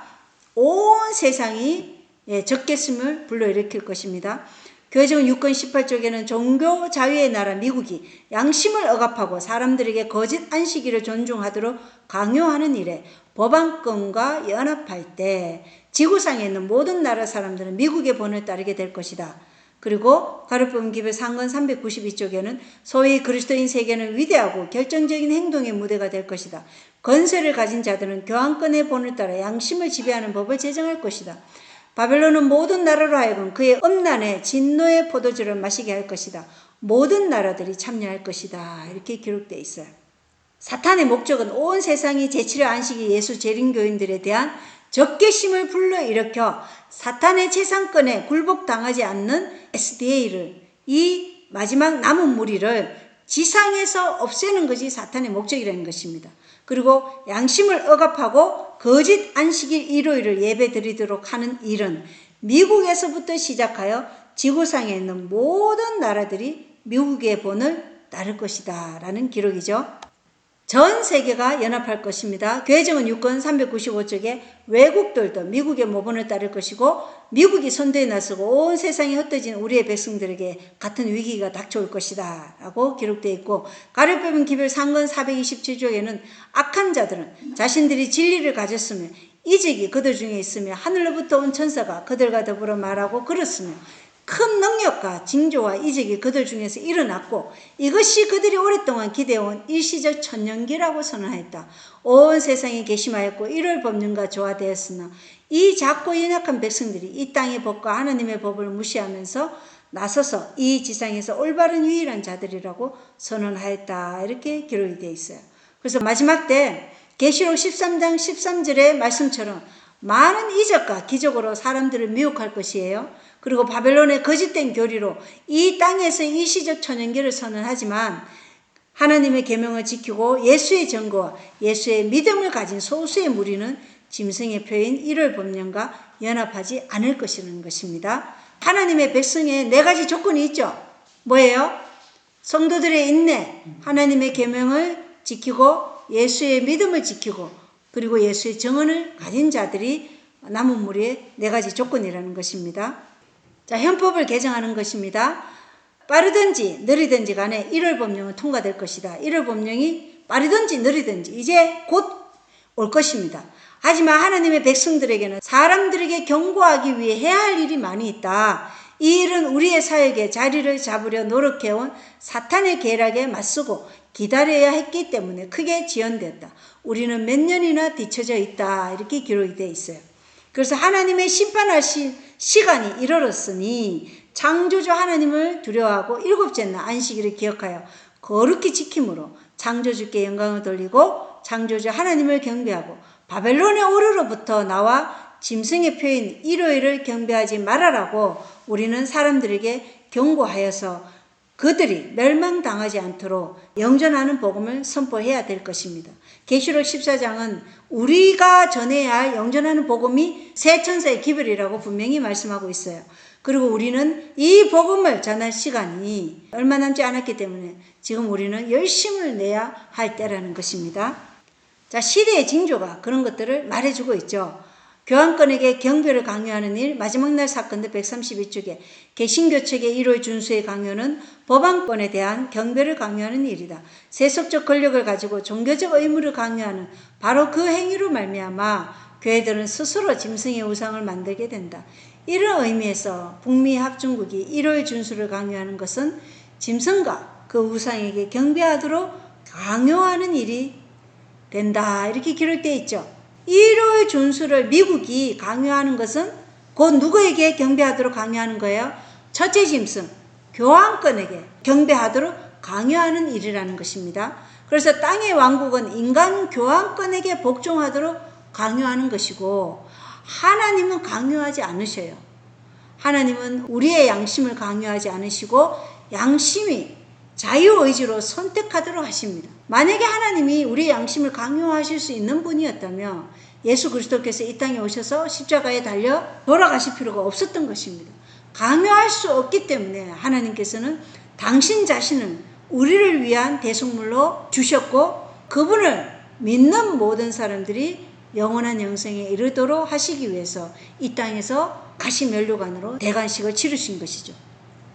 [SPEAKER 1] 온 세상이 적개심을 불러일으킬 것입니다. 교회종 6권 18쪽에는 종교 자유의 나라 미국이 양심을 억압하고 사람들에게 거짓 안식일을 존중하도록 강요하는 일에 법안권과 연합할 때 지구상에 있는 모든 나라 사람들은 미국의 본을 따르게 될 것이다. 그리고 가르품 기별 상권 392쪽에는 소위 그리스도인 세계는 위대하고 결정적인 행동의 무대가 될 것이다. 건세를 가진 자들은 교황권의 본을 따라 양심을 지배하는 법을 제정할 것이다. 바벨론은 모든 나라로 하여금 그의 음란의 진노의 포도주를 마시게 할 것이다. 모든 나라들이 참여할 것이다. 이렇게 기록되어 있어요. 사탄의 목적은 온 세상이 제7일 안식일 예수 재림교인들에 대한 적개심을 불러일으켜 사탄의 재산권에 굴복당하지 않는 SDA를 이 마지막 남은 무리를 지상에서 없애는 것이 사탄의 목적이라는 것입니다. 그리고 양심을 억압하고 거짓 안식일 일요일을 예배드리도록 하는 일은 미국에서부터 시작하여 지구상에 있는 모든 나라들이 미국의 본을 따를 것이다 라는 기록이죠. 전 세계가 연합할 것입니다. 교회정은 6권 395쪽에 외국들도 미국의 모본을 따를 것이고 미국이 선두에 나서고 온 세상이 흩어진 우리의 백성들에게 같은 위기가 닥쳐올 것이다 라고 기록되어 있고 가룟법인 기별 상권 427쪽에는 악한 자들은 자신들이 진리를 가졌으며 이적이 그들 중에 있으며 하늘로부터 온 천사가 그들과 더불어 말하고 그렇으며 큰 능력과 징조와 이적이 그들 중에서 일어났고 이것이 그들이 오랫동안 기대해온 일시적 천년기라고 선언하였다. 온 세상에 계심하였고 일월 법령과 조화되었으나 이 작고 연약한 백성들이 이 땅의 법과 하나님의 법을 무시하면서 나서서 이 지상에서 올바른 유일한 자들이라고 선언하였다. 이렇게 기록이 되어 있어요. 그래서 마지막 때 계시록 13장 13절의 말씀처럼 많은 이적과 기적으로 사람들을 미혹할 것이에요. 그리고 바벨론의 거짓된 교리로 이 땅에서 일시적 천연계를 선언하지만 하나님의 계명을 지키고 예수의 증거와 예수의 믿음을 가진 소수의 무리는 짐승의 표인 일월 법령과 연합하지 않을 것이라는 것입니다. 하나님의 백성에 네 가지 조건이 있죠. 뭐예요? 성도들의 인내, 하나님의 계명을 지키고 예수의 믿음을 지키고 그리고 예수의 정언을 가진 자들이 남은 무리의 4가지 조건이라는 것입니다. 자, 헌법을 개정하는 것입니다. 빠르든지 느리든지 간에 1월 법령은 통과될 것이다. 1월 법령이 빠르든지 느리든지 이제 곧 올 것입니다. 하지만 하나님의 백성들에게는 사람들에게 경고하기 위해 해야 할 일이 많이 있다. 이 일은 우리의 사역에 자리를 잡으려 노력해온 사탄의 계략에 맞서고 기다려야 했기 때문에 크게 지연됐다. 우리는 몇 년이나 뒤처져 있다. 이렇게 기록이 되어 있어요. 그래서 하나님의 심판하실 시간이 이르렀으니 창조주 하나님을 두려워하고 7째 날 안식일을 기억하여 거룩히 지킴으로 창조주께 영광을 돌리고 창조주 하나님을 경배하고 바벨론의 오르로부터 나와 짐승의 표인 일요일을 경배하지 말아라고 우리는 사람들에게 경고하여서 그들이 멸망당하지 않도록 영전하는 복음을 선포해야 될 것입니다. 계시록 14장은 우리가 전해야 할 영전하는 복음이 새 천사의 기별이라고 분명히 말씀하고 있어요. 그리고 우리는 이 복음을 전할 시간이 얼마 남지 않았기 때문에 지금 우리는 열심을 내야 할 때라는 것입니다. 자, 시대의 징조가 그런 것들을 말해주고 있죠. 교황권에게 경배를 강요하는 일, 마지막 날 사건들 132쪽에 개신교측의 1월 준수의 강요는 법안권에 대한 경배를 강요하는 일이다. 세속적 권력을 가지고 종교적 의무를 강요하는 바로 그 행위로 말미암아 교회들은 스스로 짐승의 우상을 만들게 된다. 이런 의미에서 북미 합중국이 1월 준수를 강요하는 것은 짐승과 그 우상에게 경배하도록 강요하는 일이 된다. 이렇게 기록되어 있죠. 1월 준수를 미국이 강요하는 것은 곧 누구에게 경배하도록 강요하는 거예요? 첫째 짐승, 교황권에게 경배하도록 강요하는 일이라는 것입니다. 그래서 땅의 왕국은 인간 교황권에게 복종하도록 강요하는 것이고 하나님은 강요하지 않으셔요. 하나님은 우리의 양심을 강요하지 않으시고 양심이 자유의지로 선택하도록 하십니다. 만약에 하나님이 우리의 양심을 강요하실 수 있는 분이었다면 예수 그리스도께서 이 땅에 오셔서 십자가에 달려 돌아가실 필요가 없었던 것입니다. 강요할 수 없기 때문에 하나님께서는 당신 자신을 우리를 위한 대속물로 주셨고 그분을 믿는 모든 사람들이 영원한 영생에 이르도록 하시기 위해서 이 땅에서 가시면류관으로 대관식을 치르신 것이죠.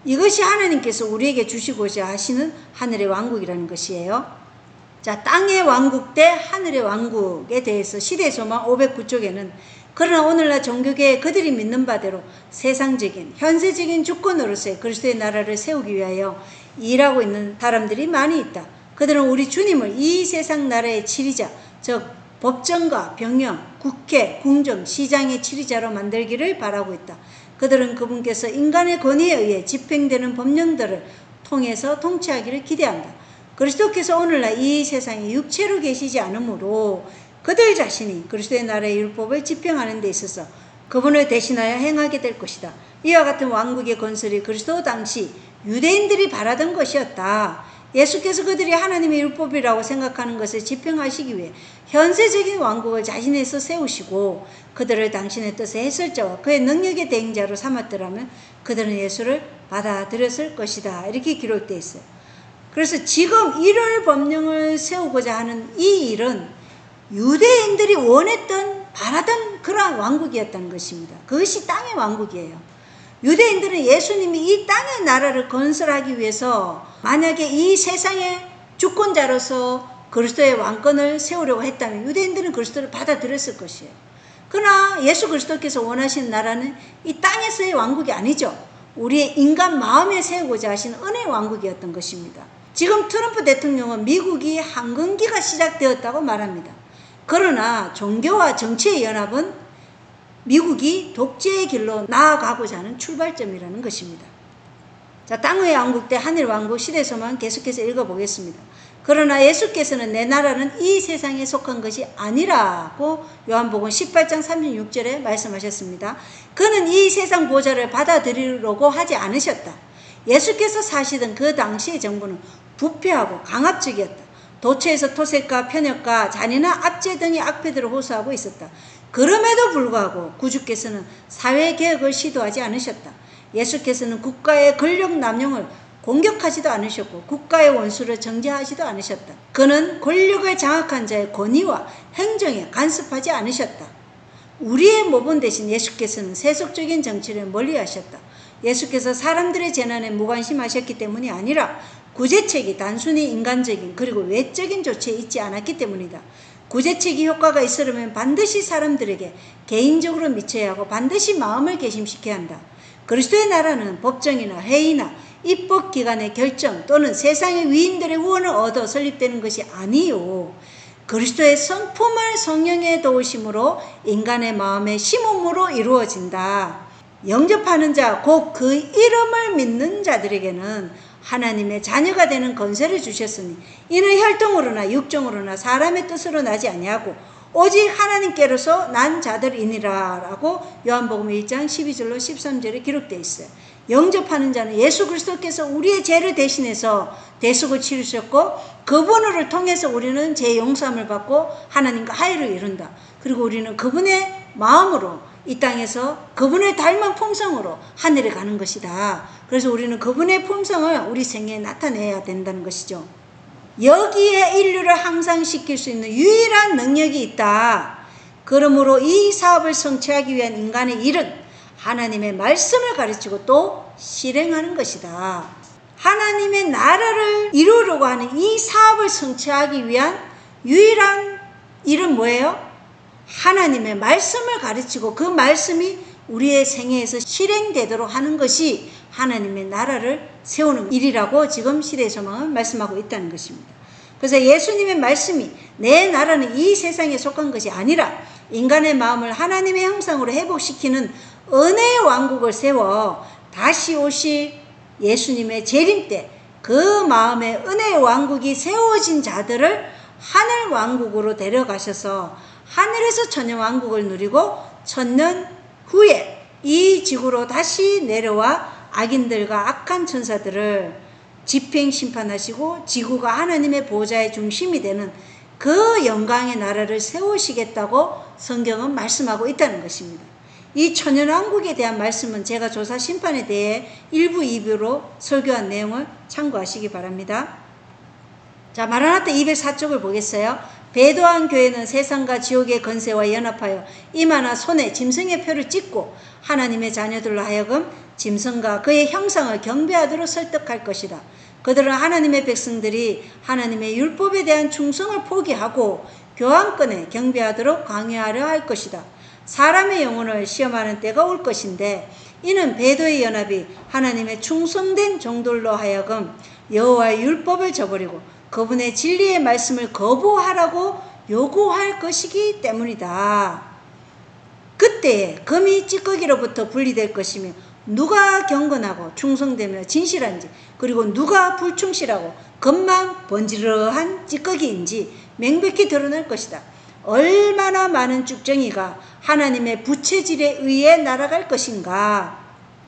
[SPEAKER 1] 이것이 하나님께서 우리에게 주시고자 하시는 하늘의 왕국이라는 것이에요. 자, 땅의 왕국 대 하늘의 왕국에 대해서 시대의 소망 509쪽에는 그러나 오늘날 종교계에 그들이 믿는 바대로 세상적인 현세적인 주권으로서의 그리스도의 나라를 세우기 위하여 일하고 있는 사람들이 많이 있다. 그들은 우리 주님을 이 세상 나라의 치리자, 즉 법정과 병영, 국회, 궁정, 시장의 치리자로 만들기를 바라고 있다. 그들은 그분께서 인간의 권위에 의해 집행되는 법령들을 통해서 통치하기를 기대한다. 그리스도께서 오늘날 이 세상에 육체로 계시지 않으므로 그들 자신이 그리스도의 나라의 율법을 집행하는 데 있어서 그분을 대신하여 행하게 될 것이다. 이와 같은 왕국의 건설이 그리스도 당시 유대인들이 바라던 것이었다. 예수께서 그들이 하나님의 율법이라고 생각하는 것을 집행하시기 위해 현세적인 왕국을 자신에서 세우시고 그들을 당신의 뜻의 해설자와 그의 능력의 대행자로 삼았더라면 그들은 예수를 받아들였을 것이다. 이렇게 기록되어 있어요. 그래서 지금 1월 법령을 세우고자 하는 이 일은 유대인들이 원했던 바라던 그러한 왕국이었다는 것입니다. 그것이 땅의 왕국이에요. 유대인들은 예수님이 이 땅의 나라를 건설하기 위해서 만약에 이 세상의 주권자로서 그리스도의 왕권을 세우려고 했다면 유대인들은 그리스도를 받아들였을 것이에요. 그러나 예수 그리스도께서 원하시는 나라는 이 땅에서의 왕국이 아니죠. 우리의 인간 마음에 세우고자 하신 은혜의 왕국이었던 것입니다. 지금 트럼프 대통령은 미국이 황금기가 시작되었다고 말합니다. 그러나 종교와 정치의 연합은 미국이 독재의 길로 나아가고자 하는 출발점이라는 것입니다. 자, 땅의 왕국 대 하늘 왕국 시대소망 계속해서 읽어보겠습니다. 그러나 예수께서는 내 나라는 이 세상에 속한 것이 아니라고 요한복음 18장 36절에 말씀하셨습니다. 그는 이 세상 보좌를 받아들이려고 하지 않으셨다. 예수께서 사시던 그 당시의 정부는 부패하고 강압적이었다. 도처에서 토색과 편협과 잔인한 압제 등의 악패들을 호소하고 있었다. 그럼에도 불구하고 구주께서는 사회개혁을 시도하지 않으셨다. 예수께서는 국가의 권력 남용을 공격하지도 않으셨고 국가의 원수를 정죄하지도 않으셨다. 그는 권력을 장악한 자의 권위와 행정에 간섭하지 않으셨다. 우리의 모본 대신 예수께서는 세속적인 정치를 멀리하셨다. 예수께서 사람들의 재난에 무관심하셨기 때문이 아니라 구제책이 단순히 인간적인 그리고 외적인 조치에 있지 않았기 때문이다. 구제책이 효과가 있으려면 반드시 사람들에게 개인적으로 미쳐야 하고 반드시 마음을 개심시켜야 한다. 그리스도의 나라는 법정이나 회의나 입법기관의 결정 또는 세상의 위인들의 후원을 얻어 설립되는 것이 아니요. 그리스도의 성품을 성령의 도우심으로 인간의 마음의 심음으로 이루어진다. 영접하는 자, 곧 그 이름을 믿는 자들에게는 하나님의 자녀가 되는 권세를 주셨으니 이는 혈통으로나 육정으로나 사람의 뜻으로 나지 아니하고 오직 하나님께로서 난 자들이니라 라고 요한복음 1장 12절로 13절에 기록되어 있어요. 영접하는 자는 예수 그리스도께서 우리의 죄를 대신해서 대속을 치르셨고 그분을 통해서 우리는 죄 용서함을 받고 하나님과 화해를 이룬다. 그리고 우리는 그분의 마음으로 이 땅에서 그분을 닮은 품성으로 하늘에 가는 것이다. 그래서 우리는 그분의 품성을 우리 생애에 나타내야 된다는 것이죠. 여기에 인류를 항상시킬 수 있는 유일한 능력이 있다. 그러므로 이 사업을 성취하기 위한 인간의 일은 하나님의 말씀을 가르치고 또 실행하는 것이다. 하나님의 나라를 이루려고 하는 이 사업을 성취하기 위한 유일한 일은 뭐예요? 하나님의 말씀을 가르치고 그 말씀이 우리의 생애에서 실행되도록 하는 것이 하나님의 나라를 세우는 일이라고 지금 시대의 소망은 말씀하고 있다는 것입니다. 그래서 예수님의 말씀이 내 나라는 이 세상에 속한 것이 아니라 인간의 마음을 하나님의 형상으로 회복시키는 은혜의 왕국을 세워 다시 오실 예수님의 재림 때 그 마음의 은혜의 왕국이 세워진 자들을 하늘 왕국으로 데려가셔서 하늘에서 천년 왕국을 누리고 천년 후에 이 지구로 다시 내려와 악인들과 악한 천사들을 집행 심판하시고 지구가 하나님의 보좌의 중심이 되는 그 영광의 나라를 세우시겠다고 성경은 말씀하고 있다는 것입니다. 이 천연왕국에 대한 말씀은 제가 조사 심판에 대해 1부 2부로 설교한 내용을 참고하시기 바랍니다. 자, 마라나타 204쪽을 보겠어요. 배도한 교회는 세상과 지옥의 권세와 연합하여 이마나 손에 짐승의 표를 찍고 하나님의 자녀들로 하여금 짐승과 그의 형상을 경배하도록 설득할 것이다. 그들은 하나님의 백성들이 하나님의 율법에 대한 충성을 포기하고 교황권에 경배하도록 강요하려 할 것이다. 사람의 영혼을 시험하는 때가 올 것인데 이는 배도의 연합이 하나님의 충성된 종들로 하여금 여호와의 율법을 저버리고 그분의 진리의 말씀을 거부하라고 요구할 것이기 때문이다. 그때에 금이 찌꺼기로부터 분리될 것이며 누가 경건하고 충성되며 진실한지 그리고 누가 불충실하고 겉만 번지르한 찌꺼기인지 명백히 드러날 것이다. 얼마나 많은 쭉정이가 하나님의 부채질에 의해 날아갈 것인가.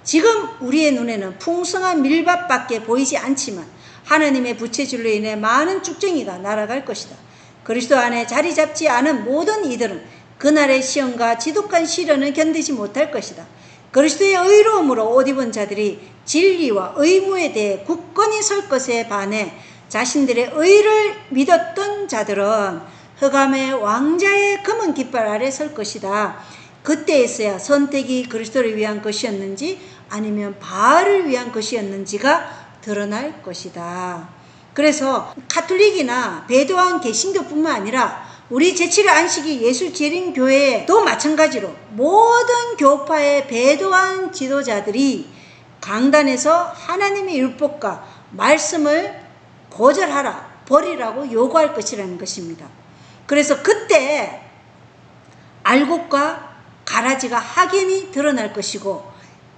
[SPEAKER 1] 지금 우리의 눈에는 풍성한 밀밭밖에 보이지 않지만 하나님의 부채질로 인해 많은 쭉정이가 날아갈 것이다. 그리스도 안에 자리 잡지 않은 모든 이들은 그날의 시험과 지독한 시련을 견디지 못할 것이다. 그리스도의 의로움으로 옷 입은 자들이 진리와 의무에 대해 굳건히 설 것에 반해 자신들의 의를 믿었던 자들은 흑암의 왕자의 검은 깃발 아래 설 것이다. 그때에서야 선택이 그리스도를 위한 것이었는지 아니면 바알을 위한 것이었는지가 드러날 것이다. 그래서 가톨릭이나 배도한 개신교뿐만 아니라 우리 제7일 안식일 예수재림교회도 마찬가지로 모든 교파의 배도한 지도자들이 강단에서 하나님의 율법과 말씀을 거절하라, 버리라고 요구할 것이라는 것입니다. 그래서 그때 알곡과 가라지가 확연히 드러날 것이고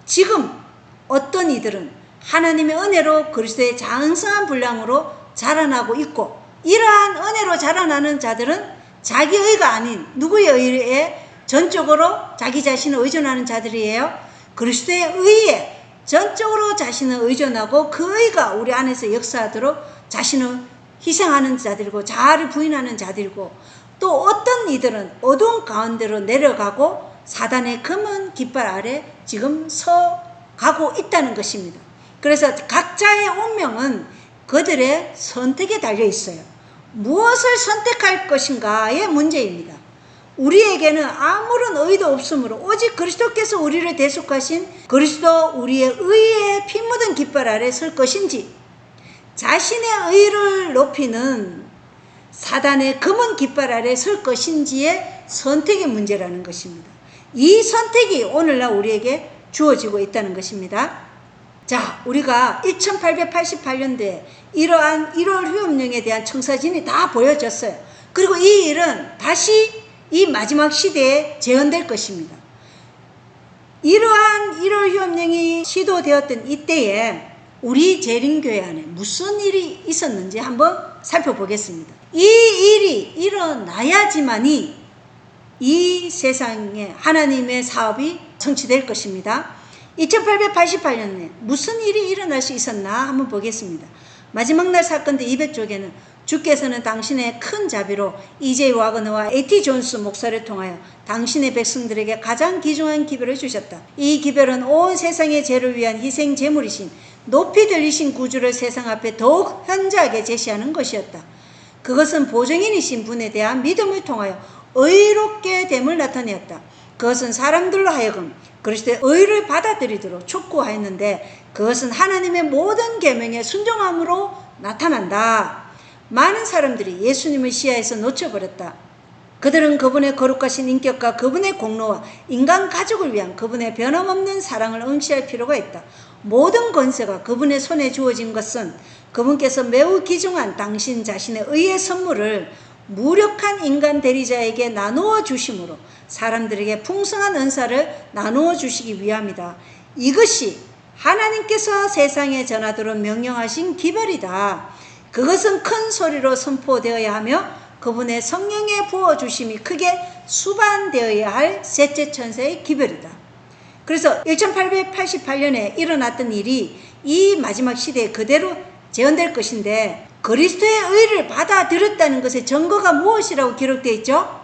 [SPEAKER 1] 지금 어떤 이들은 하나님의 은혜로 그리스도의 장성한 분량으로 자라나고 있고 이러한 은혜로 자라나는 자들은 자기 의가 아닌 누구의 의에 전적으로 자기 자신을 의존하는 자들이에요. 그리스도의 의에 전적으로 자신을 의존하고 그 의가 우리 안에서 역사하도록 자신을 희생하는 자들이고 자아를 부인하는 자들이고 또 어떤 이들은 어두운 가운데로 내려가고 사단의 검은 깃발 아래 지금 서가고 있다는 것입니다. 그래서 각자의 운명은 그들의 선택에 달려 있어요. 무엇을 선택할 것인가의 문제입니다. 우리에게는 아무런 의도 없으므로 오직 그리스도께서 우리를 대속하신 그리스도 우리의 의의 피 묻은 깃발 아래 설 것인지, 자신의 의를 높이는 사단의 검은 깃발 아래 설 것인지의 선택의 문제라는 것입니다. 이 선택이 오늘날 우리에게 주어지고 있다는 것입니다. 자, 우리가 1888년도에 이러한 1월 휴업령에 대한 청사진이 다 보여졌어요. 그리고 이 일은 다시 이 마지막 시대에 재현될 것입니다. 이러한 1월 휴업령이 시도되었던 이때에 우리 재림교회 안에 무슨 일이 있었는지 한번 살펴보겠습니다. 이 일이 일어나야지만이 이 세상에 하나님의 사업이 성취될 것입니다. 2888년에 무슨 일이 일어날 수 있었나 한번 보겠습니다. 마지막 날 사건대 200쪽에는 주께서는 당신의 큰 자비로 E.J. 와그너와 A.T. 존스 목사를 통하여 당신의 백성들에게 가장 귀중한 기별을 주셨다. 이 기별은 온 세상의 죄를 위한 희생 제물이신 높이 들리신 구주를 세상 앞에 더욱 현저하게 제시하는 것이었다. 그것은 보증인이신 분에 대한 믿음을 통하여 의롭게 됨을 나타내었다. 그것은 사람들로 하여금 그리스도의 의를 받아들이도록 촉구하였는데 그것은 하나님의 모든 계명에 순종함으로 나타난다. 많은 사람들이 예수님을 시야에서 놓쳐버렸다. 그들은 그분의 거룩하신 인격과 그분의 공로와 인간 가족을 위한 그분의 변함없는 사랑을 응시할 필요가 있다. 모든 권세가 그분의 손에 주어진 것은 그분께서 매우 귀중한 당신 자신의 의의 선물을 무력한 인간 대리자에게 나누어 주심으로 사람들에게 풍성한 은사를 나누어 주시기 위함이다. 이것이 하나님께서 세상에 전하도록 명령하신 기별이다. 그것은 큰 소리로 선포되어야 하며 그분의 성령의 부어주심이 크게 수반되어야 할 셋째 천사의 기별이다. 그래서 1888년에 일어났던 일이 이 마지막 시대에 그대로 재현될 것인데 그리스도의 의를 받아들였다는 것의 증거가 무엇이라고 기록되어 있죠?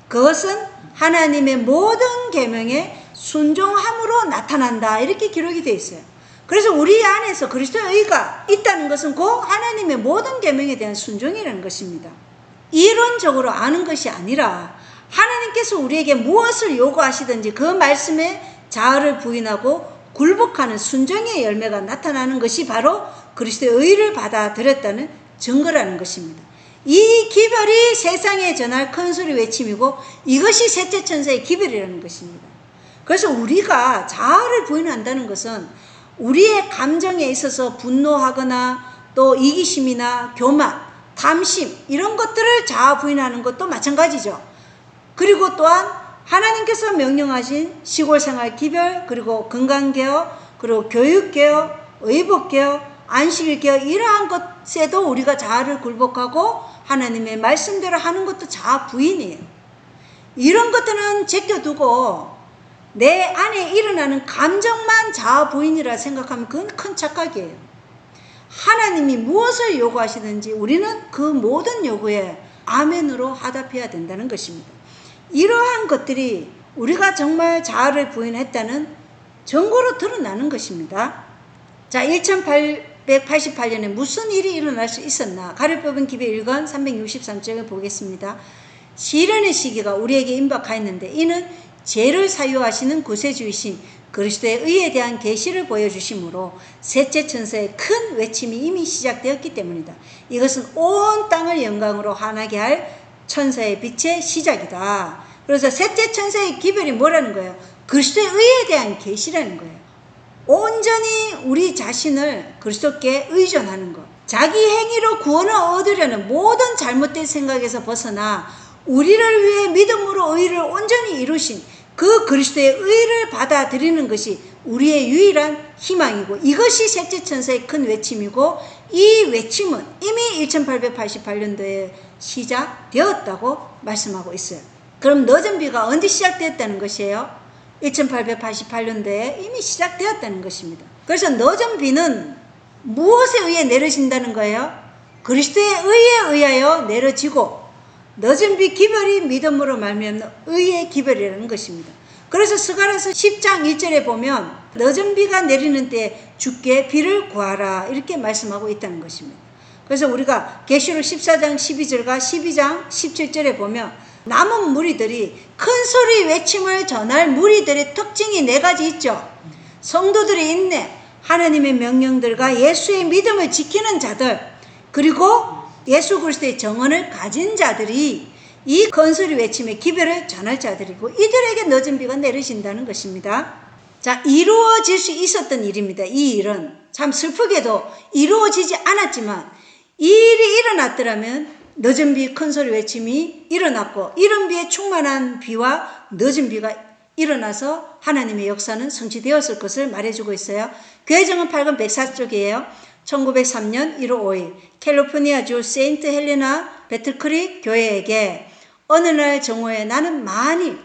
[SPEAKER 1] 그것은 하나님의 모든 계명에 순종함으로 나타난다. 이렇게 기록이 되어 있어요. 그래서 우리 안에서 그리스도의 의가 있다는 것은 곧 하나님의 모든 계명에 대한 순종이라는 것입니다. 이론적으로 아는 것이 아니라 하나님께서 우리에게 무엇을 요구하시든지 그 말씀에 자아를 부인하고 굴복하는 순종의 열매가 나타나는 것이 바로 그리스도의 의를 받아들였다는 증거라는 것입니다. 이 기별이 세상에 전할 큰소리 외침이고 이것이 셋째 천사의 기별이라는 것입니다. 그래서 우리가 자아를 부인한다는 것은 우리의 감정에 있어서 분노하거나 또 이기심이나 교만, 탐심 이런 것들을 자아 부인하는 것도 마찬가지죠. 그리고 또한 하나님께서 명령하신 시골생활 기별, 그리고 건강개혁, 그리고 교육개혁, 의복개혁, 안식일개혁 이러한 것에도 우리가 자아를 굴복하고 하나님의 말씀대로 하는 것도 자아 부인이에요. 이런 것들은 제껴두고 내 안에 일어나는 감정만 자아 부인이라 생각하면 그건 큰 착각이에요. 하나님이 무엇을 요구하시든지 우리는 그 모든 요구에 아멘으로 화답해야 된다는 것입니다. 이러한 것들이 우리가 정말 자아를 부인했다는 증거로 드러나는 것입니다. 자, 1888년에 무슨 일이 일어날 수 있었나? 가를 뽑은 기별 1권 363쪽을 보겠습니다. 시련의 시기가 우리에게 임박하였는데 이는 죄를 사유하시는 구세주이신 그리스도의 의에 대한 계시를 보여주심으로 셋째 천사의 큰 외침이 이미 시작되었기 때문이다. 이것은 온 땅을 영광으로 환하게 할 천사의 빛의 시작이다. 그래서 셋째 천사의 기별이 뭐라는 거예요? 그리스도의 의에 대한 계시라는 거예요. 온전히 우리 자신을 그리스도께 의존하는 것, 자기 행위로 구원을 얻으려는 모든 잘못된 생각에서 벗어나 우리를 위해 믿음으로 의를 온전히 이루신 그 그리스도의 의를 받아들이는 것이 우리의 유일한 희망이고 이것이 셋째 천사의 큰 외침이고 이 외침은 이미 1888년도에 시작되었다고 말씀하고 있어요. 그럼 너전비가 언제 시작되었다는 것이에요? 1888년도에 이미 시작되었다는 것입니다. 그래서 너전비는 무엇에 의해 내려진다는 거예요? 그리스도의 의에 의하여 내려지고 너전비 기별이 믿음으로 말미암는 의의 기별이라는 것입니다. 그래서 스가랴서 10장 1절에 보면 늦은 비가 내리는 때 주께 비를 구하라 이렇게 말씀하고 있다는 것입니다. 그래서 우리가 계시록 14장 12절과 12장 17절에 보면 남은 무리들이 큰 소리 외침을 전할 무리들의 특징이 4가지 있죠. 성도들의 인내, 하나님의 명령들과 예수의 믿음을 지키는 자들, 그리고 예수 그리스도의 정언을 가진 자들이 이 큰 소리 외침의 기별을 전할 자들이고 이들에게 늦은 비가 내리신다는 것입니다. 자, 이루어질 수 있었던 일입니다. 이 일은 참 슬프게도 이루어지지 않았지만 이 일이 일어났더라면 늦은 비, 큰 소리 외침이 일어났고 이른 비에 충만한 비와 늦은 비가 일어나서 하나님의 역사는 성취되었을 것을 말해주고 있어요. 교회정은 8권 104쪽이에요. 1903년 1월 5일 캘리포니아주 세인트 헬레나 배틀크릭 교회에게 어느 날 정오에 나는 만일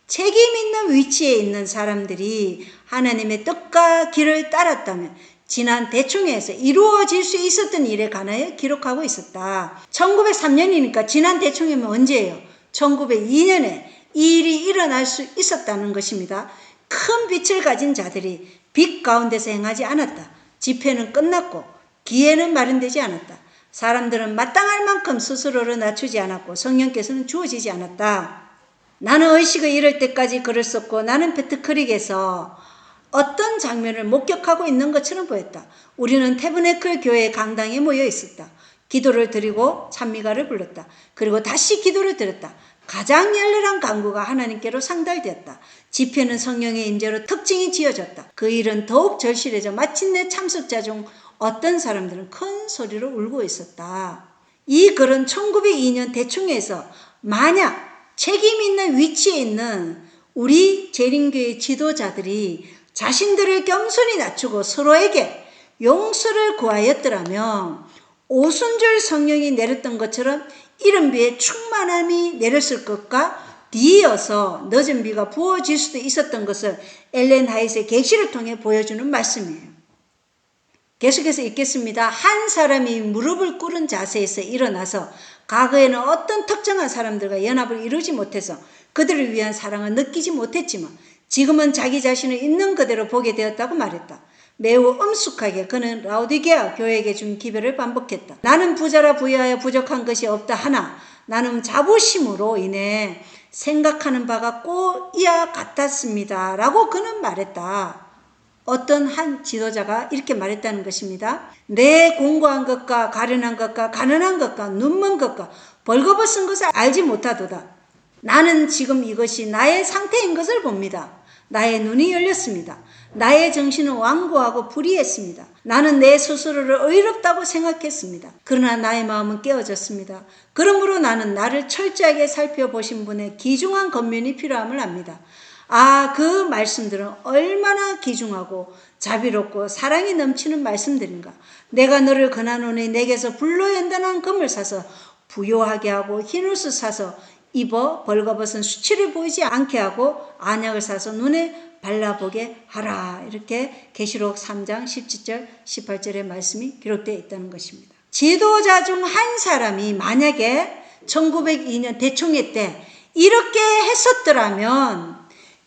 [SPEAKER 1] 책임 있는 위치에 있는 사람들이 하나님의 뜻과 길을 따랐다면 지난 대총회에서 이루어질 수 있었던 일에 관하여 기록하고 있었다. 1903년이니까 지난 대총회면 언제예요? 1902년에 이 일이 일어날 수 있었다는 것입니다. 큰 빛을 가진 자들이 빛 가운데서 행하지 않았다. 집회는 끝났고 기회는 마련되지 않았다. 사람들은 마땅할 만큼 스스로를 낮추지 않았고 성령께서는 주어지지 않았다. 나는 의식을 잃을 때까지 글을 썼고 나는 배트크릭에서 어떤 장면을 목격하고 있는 것처럼 보였다. 우리는 태브네클 교회 강당에 모여 있었다. 기도를 드리고 찬미가를 불렀다. 그리고 다시 기도를 드렸다. 가장 열렬한 간구가 하나님께로 상달되었다. 집회는 성령의 임재로 특징이 지어졌다. 그 일은 더욱 절실해져 마침내 참석자 중 어떤 사람들은 큰 소리로 울고 있었다. 이 글은 1902년 대총회에서 만약 책임 있는 위치에 있는 우리 재림교회 지도자들이 자신들을 겸손히 낮추고 서로에게 용서를 구하였더라면 오순절 성령이 내렸던 것처럼 이른 비에 충만함이 내렸을 것과 뒤이어서 늦은 비가 부어질 수도 있었던 것을 엘렌 하이트의 계시를 통해 보여주는 말씀이에요. 계속해서 읽겠습니다. 한 사람이 무릎을 꿇은 자세에서 일어나서 과거에는 어떤 특정한 사람들과 연합을 이루지 못해서 그들을 위한 사랑을 느끼지 못했지만 지금은 자기 자신을 있는 그대로 보게 되었다고 말했다. 매우 엄숙하게 그는 라오디게아 교회에게 준 기별을 반복했다. 나는 부자라 부유하여 부족한 것이 없다 하나 나는 자부심으로 인해 생각하는 바가 꼭 이와 같았습니다. 라고 그는 말했다. 어떤 한 지도자가 이렇게 말했다는 것입니다. 내 공고한 것과 가련한 것과 가난한 것과 눈먼 것과 벌거벗은 것을 알지 못하도다. 나는 지금 이것이 나의 상태인 것을 봅니다. 나의 눈이 열렸습니다. 나의 정신은 완고하고 불의했습니다. 나는 내 스스로를 의롭다고 생각했습니다. 그러나 나의 마음은 깨어졌습니다. 그러므로 나는 나를 철저하게 살펴보신 분의 귀중한 권면이 필요함을 압니다. 아, 그 말씀들은 얼마나 귀중하고 자비롭고 사랑이 넘치는 말씀들인가. 내가 너를 권하노니 내게서 불로 연단한 금을 사서 부요하게 하고 흰 옷을 사서 입어 벌거벗은 수치를 보이지 않게 하고 안약을 사서 눈에 발라보게 하라. 이렇게 계시록 3장 17절 18절의 말씀이 기록되어 있다는 것입니다. 지도자 중 한 사람이 만약에 1902년 대총회 때 이렇게 했었더라면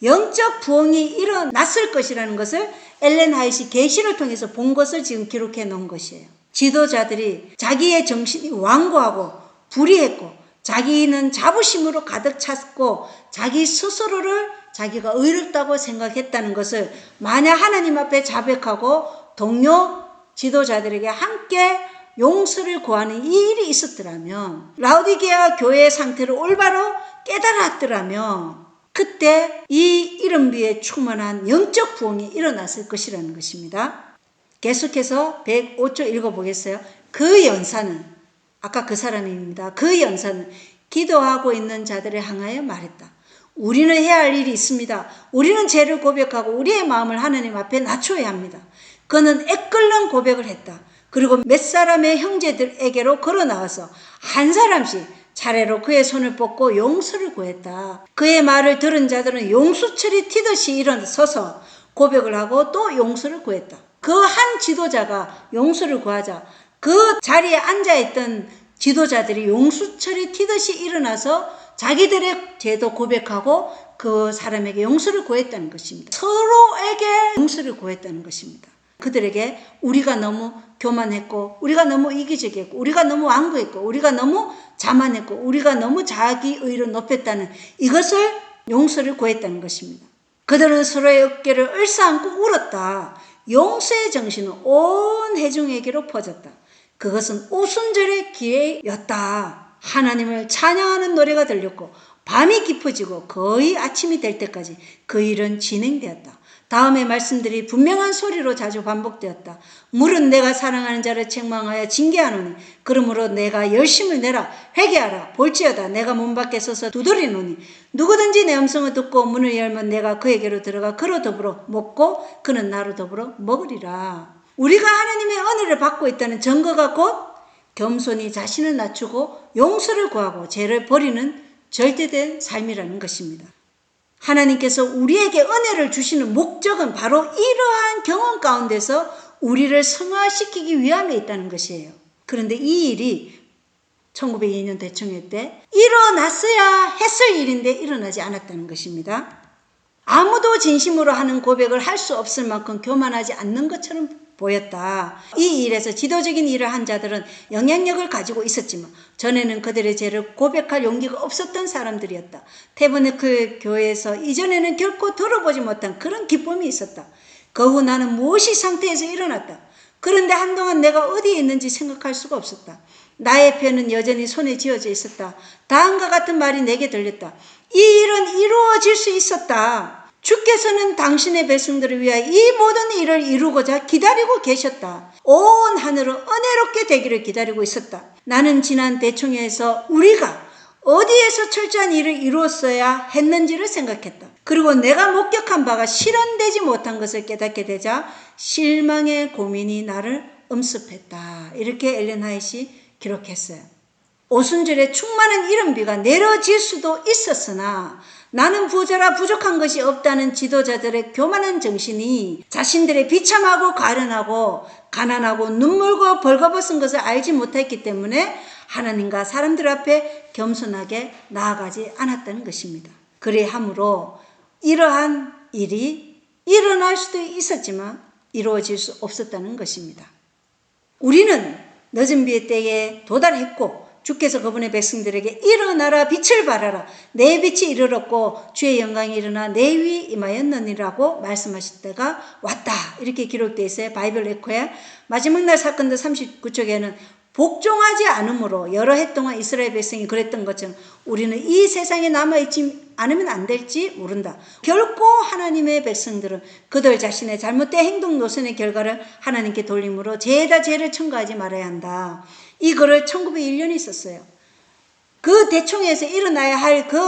[SPEAKER 1] 영적 부흥이 일어났을 것이라는 것을 엘렌 하이트 계시를 통해서 본 것을 지금 기록해 놓은 것이에요. 지도자들이 자기의 정신이 완고하고 불의했고 자기는 자부심으로 가득 찼고 자기 스스로를 자기가 의롭다고 생각했다는 것을 만약 하나님 앞에 자백하고 동료 지도자들에게 함께 용서를 구하는 이 일이 있었더라면 라오디게아 교회의 상태를 올바로 깨달았더라면 그때 이 이른 비에 충만한 영적 부흥이 일어났을 것이라는 것입니다. 계속해서 105조 읽어보겠어요. 그 연사는 아까 그 사람입니다. 그 연사는 기도하고 있는 자들을 향하여 말했다. 우리는 해야 할 일이 있습니다. 우리는 죄를 고백하고 우리의 마음을 하나님 앞에 낮춰야 합니다. 그는 애끓는 고백을 했다. 그리고 몇 사람의 형제들에게로 걸어 나와서 한 사람씩 차례로 그의 손을 뻗고 용서를 구했다. 그의 말을 들은 자들은 용수철이 튀듯이 일어서서 고백을 하고 또 용서를 구했다. 그 한 지도자가 용서를 구하자 그 자리에 앉아있던 지도자들이 용수철이 튀듯이 일어나서 자기들의 죄도 고백하고 그 사람에게 용서를 구했다는 것입니다. 서로에게 용서를 구했다는 것입니다. 그들에게 우리가 너무 교만했고, 우리가 너무 이기적이었고, 우리가 너무 완고했고, 우리가 너무 자만했고, 우리가 너무 자기 의를 높였다는 이것을 용서를 구했다는 것입니다. 그들은 서로의 어깨를 얼싸안고 울었다. 용서의 정신은 온 회중에게로 퍼졌다. 그것은 오순절의 기회였다. 하나님을 찬양하는 노래가 들렸고 밤이 깊어지고 거의 아침이 될 때까지 그 일은 진행되었다. 다음의 말씀들이 분명한 소리로 자주 반복되었다. 물은 내가 사랑하는 자를 책망하여 징계하노니 그러므로 내가 열심을 내라. 회개하라. 볼지어다 내가 문 밖에 서서 두드리노니 누구든지 내 음성을 듣고 문을 열면 내가 그에게로 들어가 그로 더불어 먹고 그는 나로 더불어 먹으리라. 우리가 하나님의 은혜를 받고 있다는 증거가 곧 겸손히 자신을 낮추고 용서를 구하고 죄를 버리는 절대된 삶이라는 것입니다. 하나님께서 우리에게 은혜를 주시는 목적은 바로 이러한 경험 가운데서 우리를 성화시키기 위함에 있다는 것이에요. 그런데 이 일이 1902년 대총회 때 일어났어야 했을 일인데 일어나지 않았다는 것입니다. 아무도 진심으로 하는 고백을 할 수 없을 만큼 교만하지 않는 것처럼 보였다. 이 일에서 지도적인 일을 한 자들은 영향력을 가지고 있었지만 전에는 그들의 죄를 고백할 용기가 없었던 사람들이었다. 태버네클 교회에서 이전에는 결코 들어보지 못한 그런 기쁨이 있었다. 그 후 나는 무엇이 상태에서 일어났다. 그런데 한동안 내가 어디에 있는지 생각할 수가 없었다. 나의 표는 여전히 손에 쥐어져 있었다. 다음과 같은 말이 내게 들렸다. 이 일은 이루어질 수 있었다. 주께서는 당신의 백성들을 위하여 이 모든 일을 이루고자 기다리고 계셨다. 온 하늘은 은혜롭게 되기를 기다리고 있었다. 나는 지난 대총회에서 우리가 어디에서 철저한 일을 이루었어야 했는지를 생각했다. 그리고 내가 목격한 바가 실현되지 못한 것을 깨닫게 되자 실망의 고민이 나를 엄습했다. 이렇게 엘렌 화이트이 기록했어요. 오순절에 충만한 이른비가 내려질 수도 있었으나 나는 부자라 부족한 것이 없다는 지도자들의 교만한 정신이 자신들의 비참하고 가련하고 가난하고 눈물고 벌거벗은 것을 알지 못했기 때문에 하나님과 사람들 앞에 겸손하게 나아가지 않았다는 것입니다. 그래함으로 이러한 일이 일어날 수도 있었지만 이루어질 수 없었다는 것입니다. 우리는 늦은 비의 때에 도달했고 주께서 그분의 백성들에게 일어나라 빛을 발하라 내 빛이 이르렀고 주의 영광이 일어나 내 위에 임하였느니라고 말씀하실 때가 왔다. 이렇게 기록되어 있어요. 바이블 에코에 마지막 날 사건들 39쪽에는 복종하지 않으므로 여러 해 동안 이스라엘 백성이 그랬던 것처럼 우리는 이 세상에 남아있지 않으면 안 될지 모른다. 결코 하나님의 백성들은 그들 자신의 잘못된 행동 노선의 결과를 하나님께 돌림으로 죄에다 죄를 첨가하지 말아야 한다. 이 글을 1901년에 썼어요. 그 대총회에서 일어나야 할 그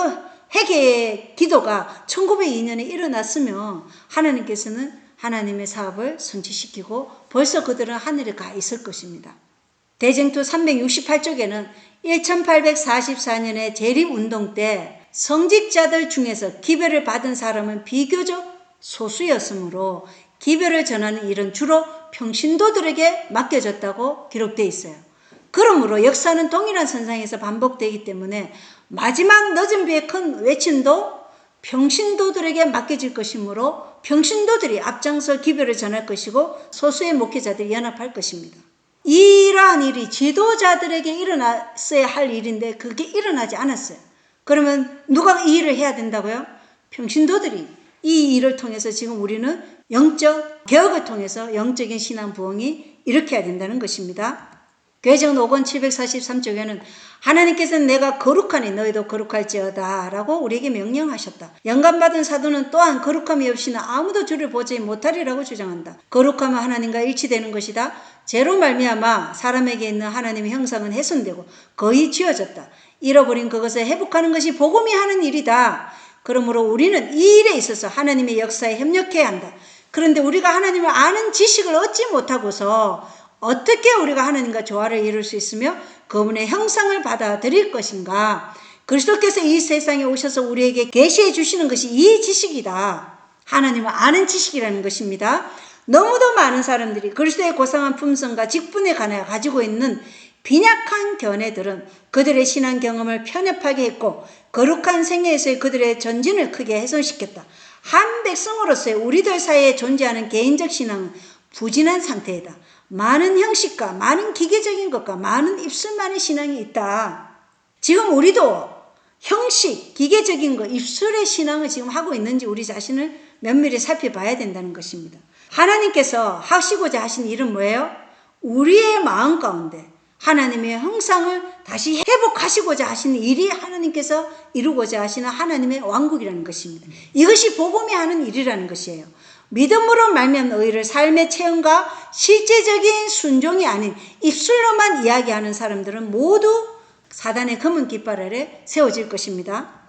[SPEAKER 1] 회개의 기도가 1902년에 일어났으면 하나님께서는 하나님의 사업을 성취시키고 벌써 그들은 하늘에 가 있을 것입니다. 대쟁투 368쪽에는 1844년에 재립운동 때 성직자들 중에서 기별을 받은 사람은 비교적 소수였으므로 기별을 전하는 일은 주로 평신도들에게 맡겨졌다고 기록되어 있어요. 그러므로 역사는 동일한 선상에서 반복되기 때문에 마지막 늦은 비의 큰 외침도 평신도들에게 맡겨질 것이므로 평신도들이 앞장서 기별을 전할 것이고 소수의 목회자들이 연합할 것입니다. 이러한 일이 지도자들에게 일어났어야 할 일인데 그게 일어나지 않았어요. 그러면 누가 이 일을 해야 된다고요? 평신도들이 이 일을 통해서 지금 우리는 영적 개혁을 통해서 영적인 신앙 부흥이 일으켜야 된다는 것입니다. 교회정 5권 743쪽에는 하나님께서는 내가 거룩하니 너희도 거룩할지어다 라고 우리에게 명령하셨다. 영감받은 사도는 또한 거룩함이 없이는 아무도 주를 보지 못하리라고 주장한다. 거룩함은 하나님과 일치되는 것이다. 죄로 말미암아 사람에게 있는 하나님의 형상은 훼손되고 거의 지워졌다. 잃어버린 그것을 회복하는 것이 복음이 하는 일이다. 그러므로 우리는 이 일에 있어서 하나님의 역사에 협력해야 한다. 그런데 우리가 하나님을 아는 지식을 얻지 못하고서 어떻게 우리가 하나님과 조화를 이룰 수 있으며 그분의 형상을 받아들일 것인가? 그리스도께서 이 세상에 오셔서 우리에게 계시해 주시는 것이 이 지식이다. 하나님을 아는 지식이라는 것입니다. 너무도 많은 사람들이 그리스도의 고상한 품성과 직분에 관하여 가지고 있는 빈약한 견해들은 그들의 신앙 경험을 편협하게 했고 거룩한 생애에서의 그들의 전진을 크게 훼손시켰다. 한 백성으로서의 우리들 사이에 존재하는 개인적 신앙은 부진한 상태이다. 많은 형식과 많은 기계적인 것과 많은 입술만의 신앙이 있다. 지금 우리도 형식, 기계적인 것, 입술의 신앙을 지금 하고 있는지 우리 자신을 면밀히 살펴봐야 된다는 것입니다. 하나님께서 하시고자 하신 일은 뭐예요? 우리의 마음 가운데 하나님의 형상을 다시 회복하시고자 하시는 일이 하나님께서 이루고자 하시는 하나님의 왕국이라는 것입니다. 이것이 복음이 하는 일이라는 것이에요. 믿음으로 말미암는 의를 삶의 체험과 실제적인 순종이 아닌 입술로만 이야기하는 사람들은 모두 사단의 검은 깃발 아래 세워질 것입니다.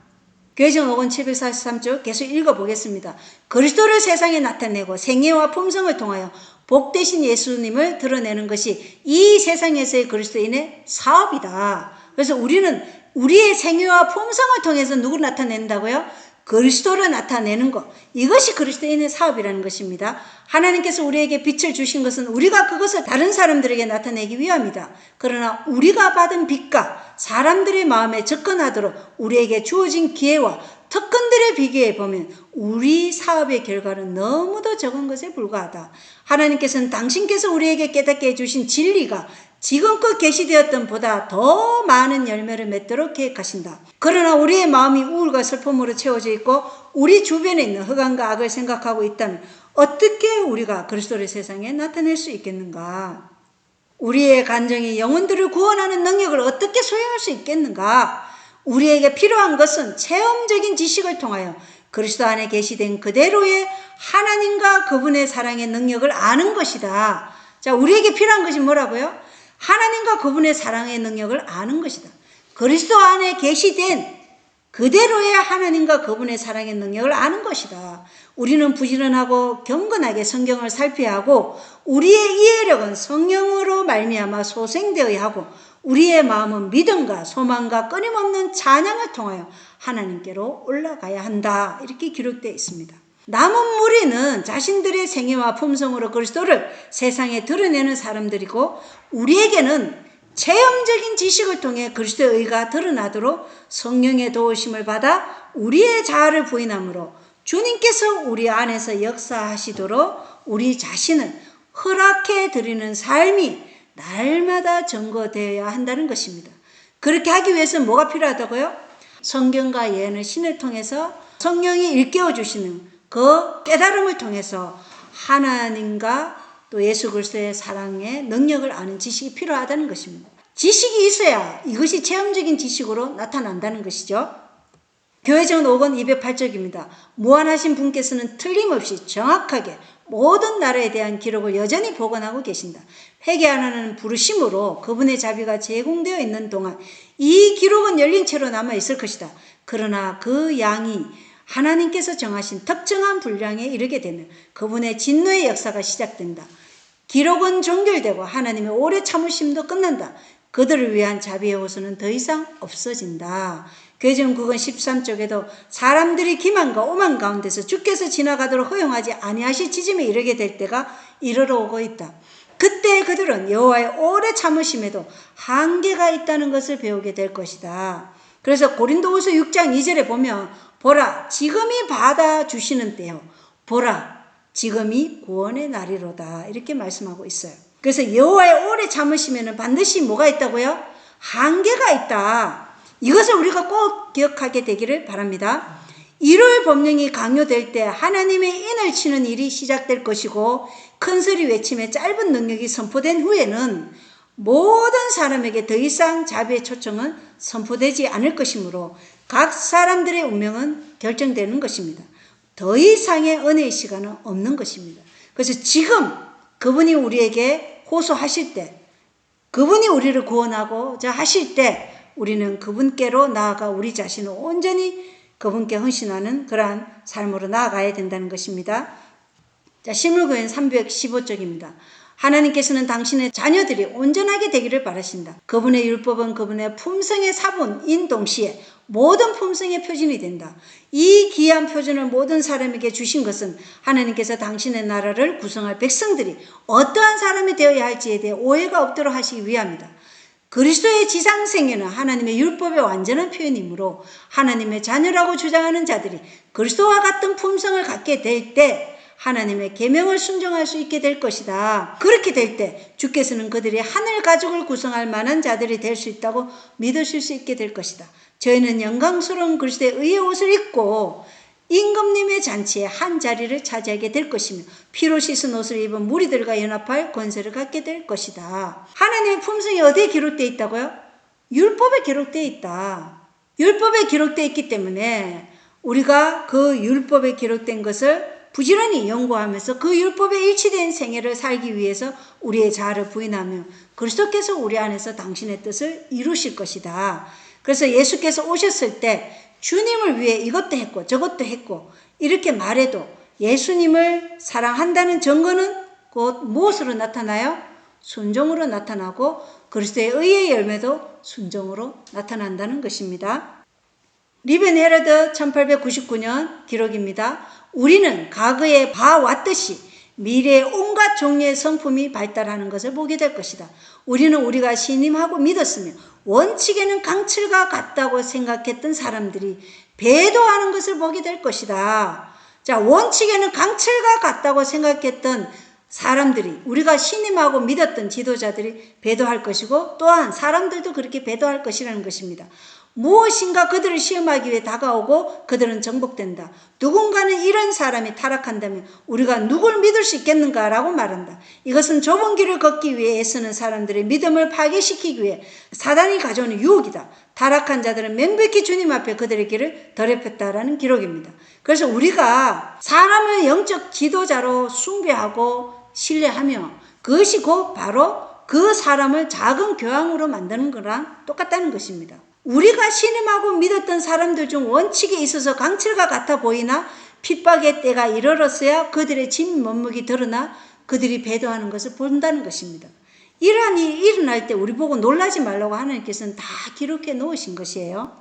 [SPEAKER 1] 교회정 5권 743쪽 계속 읽어보겠습니다. 그리스도를 세상에 나타내고 생애와 품성을 통하여 복되신 예수님을 드러내는 것이 이 세상에서의 그리스도인의 사업이다. 그래서 우리는 우리의 생애와 품성을 통해서 누구를 나타낸다고요? 그리스도를 나타내는 것. 이것이 그리스도인의 사업이라는 것입니다. 하나님께서 우리에게 빛을 주신 것은 우리가 그것을 다른 사람들에게 나타내기 위함이다. 그러나 우리가 받은 빛과 사람들의 마음에 접근하도록 우리에게 주어진 기회와 특권들에 비교해 보면 우리 사업의 결과는 너무도 적은 것에 불과하다. 하나님께서는 당신께서 우리에게 깨닫게 해주신 진리가 지금껏 계시되었던 보다 더 많은 열매를 맺도록 계획하신다. 그러나 우리의 마음이 우울과 슬픔으로 채워져 있고 우리 주변에 있는 흑암과 악을 생각하고 있다면 어떻게 우리가 그리스도를 세상에 나타낼 수 있겠는가? 우리의 감정이 영혼들을 구원하는 능력을 어떻게 소유할 수 있겠는가? 우리에게 필요한 것은 체험적인 지식을 통하여 그리스도 안에 계시된 그대로의 하나님과 그분의 사랑의 능력을 아는 것이다. 자, 우리에게 필요한 것이 뭐라고요? 하나님과 그분의 사랑의 능력을 아는 것이다. 그리스도 안에 계시된 그대로의 하나님과 그분의 사랑의 능력을 아는 것이다. 우리는 부지런하고 경건하게 성경을 살펴야 하고 우리의 이해력은 성령으로 말미암아 소생되어야 하고 우리의 마음은 믿음과 소망과 끊임없는 찬양을 통하여 하나님께로 올라가야 한다. 이렇게 기록되어 있습니다. 남은 무리는 자신들의 생애와 품성으로 그리스도를 세상에 드러내는 사람들이고 우리에게는 체험적인 지식을 통해 그리스도의 의가 드러나도록 성령의 도우심을 받아 우리의 자아를 부인함으로 주님께서 우리 안에서 역사하시도록 우리 자신을 허락해 드리는 삶이 날마다 증거되어야 한다는 것입니다. 그렇게 하기 위해서는 뭐가 필요하다고요? 성경과 예언을 신을 통해서 성령이 일깨워 주시는 그 깨달음을 통해서 하나님과 또 예수 그리스도의 사랑의 능력을 아는 지식이 필요하다는 것입니다. 지식이 있어야 이것이 체험적인 지식으로 나타난다는 것이죠. 교회정 5권 208쪽입니다. 무한하신 분께서는 틀림없이 정확하게 모든 나라에 대한 기록을 여전히 보관하고 계신다. 회개하라는 부르심으로 그분의 자비가 제공되어 있는 동안 이 기록은 열린 채로 남아있을 것이다. 그러나 그 양이 하나님께서 정하신 특정한 분량에 이르게 되면 그분의 진노의 역사가 시작된다. 기록은 종결되고 하나님의 오래 참으심도 끝난다. 그들을 위한 자비의 호소는 더 이상 없어진다. 교회정 9권 13쪽에도 사람들이 기만과 오만 가운데서 주께서 지나가도록 허용하지 아니하실 지점에 이르게 될 때가 이르러 오고 있다. 그때 그들은 여호와의 오래 참으심에도 한계가 있다는 것을 배우게 될 것이다. 그래서 고린도후서 6장 2절에 보면 보라 지금이 받아주시는 때요. 보라 지금이 구원의 날이로다. 이렇게 말씀하고 있어요. 그래서 여호와의 오래 참으심에는 반드시 뭐가 있다고요? 한계가 있다. 이것을 우리가 꼭 기억하게 되기를 바랍니다. 일요일 법령이 강요될 때 하나님의 인을 치는 일이 시작될 것이고 큰 소리 외침에 짧은 능력이 선포된 후에는 모든 사람에게 더 이상 자비의 초청은 선포되지 않을 것이므로 각 사람들의 운명은 결정되는 것입니다. 더 이상의 은혜의 시간은 없는 것입니다. 그래서 지금 그분이 우리에게 호소하실 때, 그분이 우리를 구원하고자 하실 때 우리는 그분께로 나아가 우리 자신을 온전히 그분께 헌신하는 그러한 삶으로 나아가야 된다는 것입니다. 자, 실물교회는 315쪽입니다. 하나님께서는 당신의 자녀들이 온전하게 되기를 바라신다. 그분의 율법은 그분의 품성의 사본인 동시에 모든 품성의 표준이 된다. 이 귀한 표준을 모든 사람에게 주신 것은 하나님께서 당신의 나라를 구성할 백성들이 어떠한 사람이 되어야 할지에 대해 오해가 없도록 하시기 위함이다. 그리스도의 지상생애는 하나님의 율법의 완전한 표현이므로 하나님의 자녀라고 주장하는 자들이 그리스도와 같은 품성을 갖게 될 때 하나님의 계명을 순종할 수 있게 될 것이다. 그렇게 될 때 주께서는 그들이 하늘 가족을 구성할 만한 자들이 될 수 있다고 믿으실 수 있게 될 것이다. 저희는 영광스러운 그리스도의 의의 옷을 입고 임금님의 잔치에 한 자리를 차지하게 될 것이며 피로 씻은 옷을 입은 무리들과 연합할 권세를 갖게 될 것이다. 하나님의 품성이 어디에 기록되어 있다고요? 율법에 기록되어 있다. 율법에 기록되어 있기 때문에 우리가 그 율법에 기록된 것을 부지런히 연구하면서 그 율법에 일치된 생애를 살기 위해서 우리의 자아를 부인하며 그리스도께서 우리 안에서 당신의 뜻을 이루실 것이다. 그래서 예수께서 오셨을 때 주님을 위해 이것도 했고 저것도 했고 이렇게 말해도 예수님을 사랑한다는 증거는 곧 무엇으로 나타나요? 순종으로 나타나고 그리스도의 의의 열매도 순종으로 나타난다는 것입니다. 리벤 헤러드 1899년 기록입니다. 우리는 과거에 봐왔듯이 미래의 온갖 종류의 성품이 발달하는 것을 보게 될 것이다. 우리는 우리가 신임하고 믿었으며 원칙에는 강철과 같다고 생각했던 사람들이 배도하는 것을 보게 될 것이다. 자, 원칙에는 강철과 같다고 생각했던 사람들이, 우리가 신임하고 믿었던 지도자들이 배도할 것이고 또한 사람들도 그렇게 배도할 것이라는 것입니다. 무엇인가 그들을 시험하기 위해 다가오고 그들은 정복된다. 누군가는 이런 사람이 타락한다면 우리가 누굴 믿을 수 있겠는가라고 말한다. 이것은 좁은 길을 걷기 위해 애쓰는 사람들의 믿음을 파괴시키기 위해 사단이 가져오는 유혹이다. 타락한 자들은 명백히 주님 앞에 그들의 길을 더럽혔다라는 기록입니다. 그래서 우리가 사람을 영적 지도자로 숭배하고 신뢰하며 그것이 곧 바로 그 사람을 작은 교황으로 만드는 거랑 똑같다는 것입니다. 우리가 신임하고 믿었던 사람들 중 원칙에 있어서 강철과 같아 보이나 핍박의 때가 이르렀어야 그들의 진 면목이 드러나 그들이 배도하는 것을 본다는 것입니다. 이러한 일이 일어날 때 우리 보고 놀라지 말라고 하나님께서는 다 기록해 놓으신 것이에요.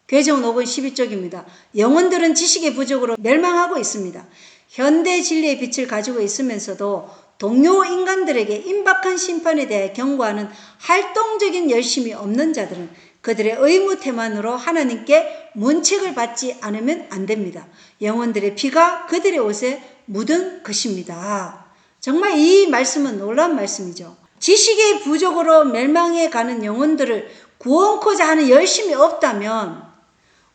[SPEAKER 1] 계시록 5권 11쪽입니다. 영혼들은 지식의 부족으로 멸망하고 있습니다. 현대 진리의 빛을 가지고 있으면서도 동료 인간들에게 임박한 심판에 대해 경고하는 활동적인 열심이 없는 자들은 그들의 의무태만으로 하나님께 문책을 받지 않으면 안 됩니다. 영혼들의 피가 그들의 옷에 묻은 것입니다. 정말 이 말씀은 놀라운 말씀이죠. 지식의 부족으로 멸망해 가는 영혼들을 구원코자 하는 열심이 없다면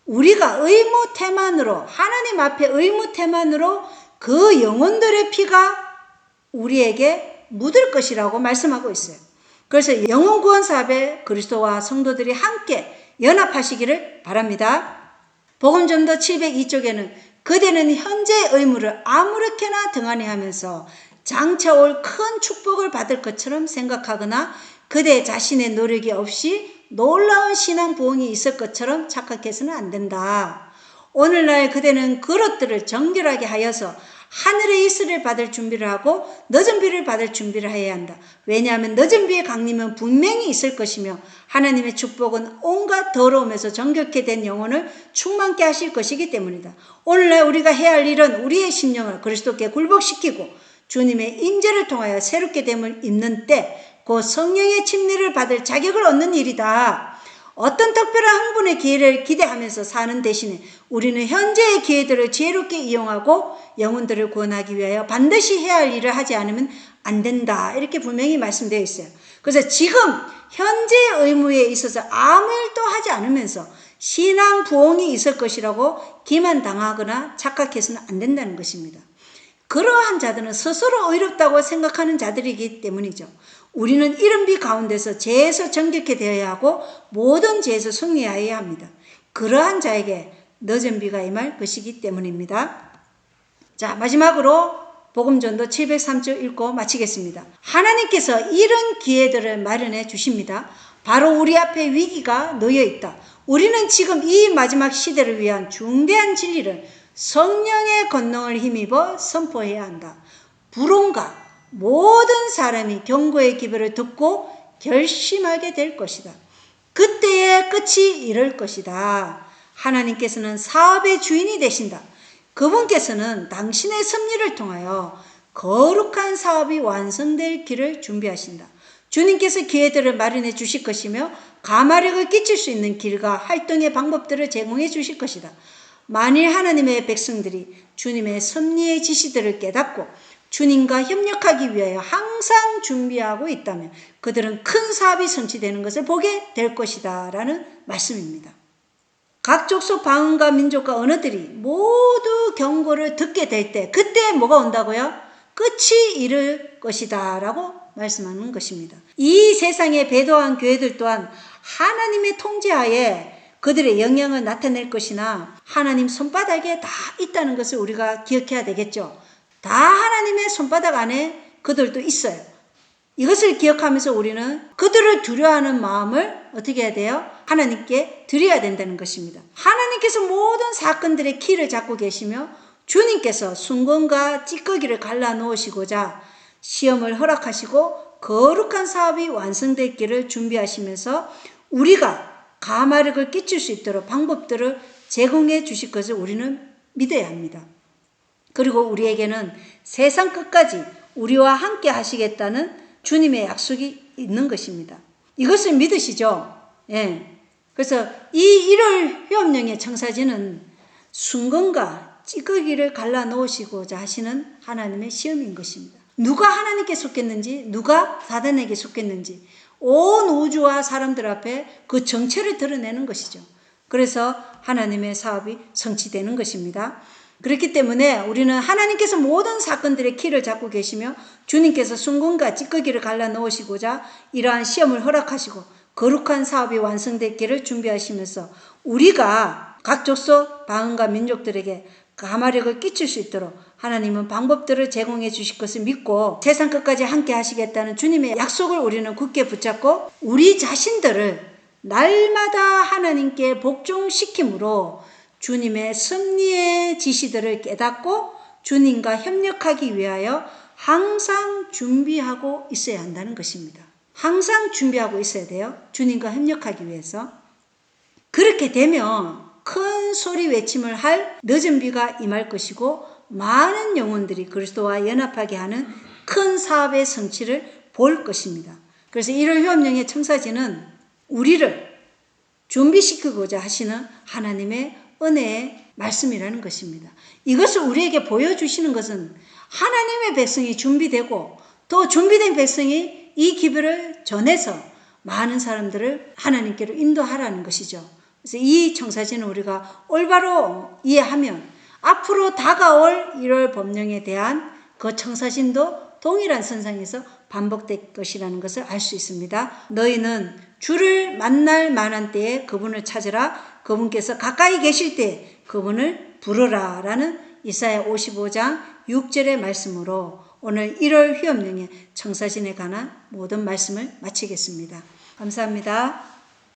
[SPEAKER 1] 우리가 의무태만으로, 하나님 앞에 의무태만으로 그 영혼들의 피가 우리에게 묻을 것이라고 말씀하고 있어요. 그래서 영혼 구원 사업에 그리스도와 성도들이 함께 연합하시기를 바랍니다. 복음전도 702쪽에는 그대는 현재의 의무를 아무렇게나 등한히 하면서 장차 올 큰 축복을 받을 것처럼 생각하거나 그대 자신의 노력이 없이 놀라운 신앙 부흥이 있을 것처럼 착각해서는 안 된다. 오늘날 그대는 그릇들을 정결하게 하여서 하늘의 이슬을 받을 준비를 하고 늦은 비를 받을 준비를 해야 한다. 왜냐하면 늦은 비의 강림은 분명히 있을 것이며 하나님의 축복은 온갖 더러움에서 정결케 된 영혼을 충만케 하실 것이기 때문이다. 오늘날 우리가 해야 할 일은 우리의 심령을 그리스도께 굴복시키고 주님의 임재를 통하여 새롭게 됨을 입는 때 곧 성령의 침례를 받을 자격을 얻는 일이다. 어떤 특별한 흥분의 기회를 기대하면서 사는 대신에 우리는 현재의 기회들을 지혜롭게 이용하고 영혼들을 구원하기 위하여 반드시 해야 할 일을 하지 않으면 안 된다. 이렇게 분명히 말씀되어 있어요. 그래서 지금 현재의 의무에 있어서 아무 일도 하지 않으면서 신앙 부흥이 있을 것이라고 기만당하거나 착각해서는 안 된다는 것입니다. 그러한 자들은 스스로 의롭다고 생각하는 자들이기 때문이죠. 우리는 이른 비 가운데서 죄에서 정결케 되어야 하고 모든 죄에서 승리하여야 합니다. 그러한 자에게 늦은 비가 임할 것이기 때문입니다. 자, 마지막으로 복음전도 703쪽 읽고 마치겠습니다. 하나님께서 이런 기회들을 마련해 주십니다. 바로 우리 앞에 위기가 놓여 있다. 우리는 지금 이 마지막 시대를 위한 중대한 진리를 성령의 권능을 힘입어 선포해야 한다. 불온과 모든 사람이 경고의 기별을 듣고 결심하게 될 것이다. 그때의 끝이 이럴 것이다. 하나님께서는 사업의 주인이 되신다. 그분께서는 당신의 섭리를 통하여 거룩한 사업이 완성될 길을 준비하신다. 주님께서 기회들을 마련해 주실 것이며 가마력을 끼칠 수 있는 길과 활동의 방법들을 제공해 주실 것이다. 만일 하나님의 백성들이 주님의 섭리의 지시들을 깨닫고 주님과 협력하기 위하여 항상 준비하고 있다면 그들은 큰 사업이 성취되는 것을 보게 될 것이다 라는 말씀입니다. 각 족속 방언과 민족과 언어들이 모두 경고를 듣게 될 때 그때 뭐가 온다고요? 끝이 이를 것이다 라고 말씀하는 것입니다. 이 세상에 배도한 교회들 또한 하나님의 통제하에 그들의 영향을 나타낼 것이나 하나님 손바닥에 다 있다는 것을 우리가 기억해야 되겠죠. 다 하나님의 손바닥 안에 그들도 있어요. 이것을 기억하면서 우리는 그들을 두려워하는 마음을 어떻게 해야 돼요? 하나님께 드려야 된다는 것입니다. 하나님께서 모든 사건들의 키를 잡고 계시며 주님께서 순금과 찌꺼기를 갈라놓으시고자 시험을 허락하시고 거룩한 사업이 완성되기를 준비하시면서 우리가 가마력을 끼칠 수 있도록 방법들을 제공해 주실 것을 우리는 믿어야 합니다. 그리고 우리에게는 세상 끝까지 우리와 함께 하시겠다는 주님의 약속이 있는 것입니다. 이것을 믿으시죠? 예. 그래서 이 1월 휴업령의 청사진은 순금과 찌꺼기를 갈라놓으시고자 하시는 하나님의 시험인 것입니다. 누가 하나님께 속했는지, 누가 사단에게 속했는지 온 우주와 사람들 앞에 그 정체를 드러내는 것이죠. 그래서 하나님의 사업이 성취되는 것입니다. 그렇기 때문에 우리는 하나님께서 모든 사건들의 키를 잡고 계시며 주님께서 순금과 찌꺼기를 갈라놓으시고자 이러한 시험을 허락하시고 거룩한 사업이 완성되기를 준비하시면서 우리가 각 족속 방언과 민족들에게 가마력을 끼칠 수 있도록 하나님은 방법들을 제공해 주실 것을 믿고 세상 끝까지 함께 하시겠다는 주님의 약속을 우리는 굳게 붙잡고 우리 자신들을 날마다 하나님께 복종시킴으로 주님의 섭리의 지시들을 깨닫고 주님과 협력하기 위하여 항상 준비하고 있어야 한다는 것입니다. 항상 준비하고 있어야 돼요. 주님과 협력하기 위해서. 그렇게 되면 큰 소리 외침을 할 늦은 비가 임할 것이고 많은 영혼들이 그리스도와 연합하게 하는 큰 사업의 성취를 볼 것입니다. 그래서 1월 휴업령의 청사진은 우리를 준비시키고자 하시는 하나님의 은혜의 말씀이라는 것입니다. 이것을 우리에게 보여주시는 것은 하나님의 백성이 준비되고 또 준비된 백성이 이 기별을 전해서 많은 사람들을 하나님께로 인도하라는 것이죠. 그래서 이 청사진을 우리가 올바로 이해하면 앞으로 다가올 1월 법령에 대한 그 청사진도 동일한 선상에서 반복될 것이라는 것을 알 수 있습니다. 너희는 주를 만날 만한 때에 그분을 찾으라. 그분께서 가까이 계실 때 그분을 부르라 라는 이사야 55장 6절의 말씀으로 오늘 1월 휴업령의 청사진에 관한 모든 말씀을 마치겠습니다. 감사합니다.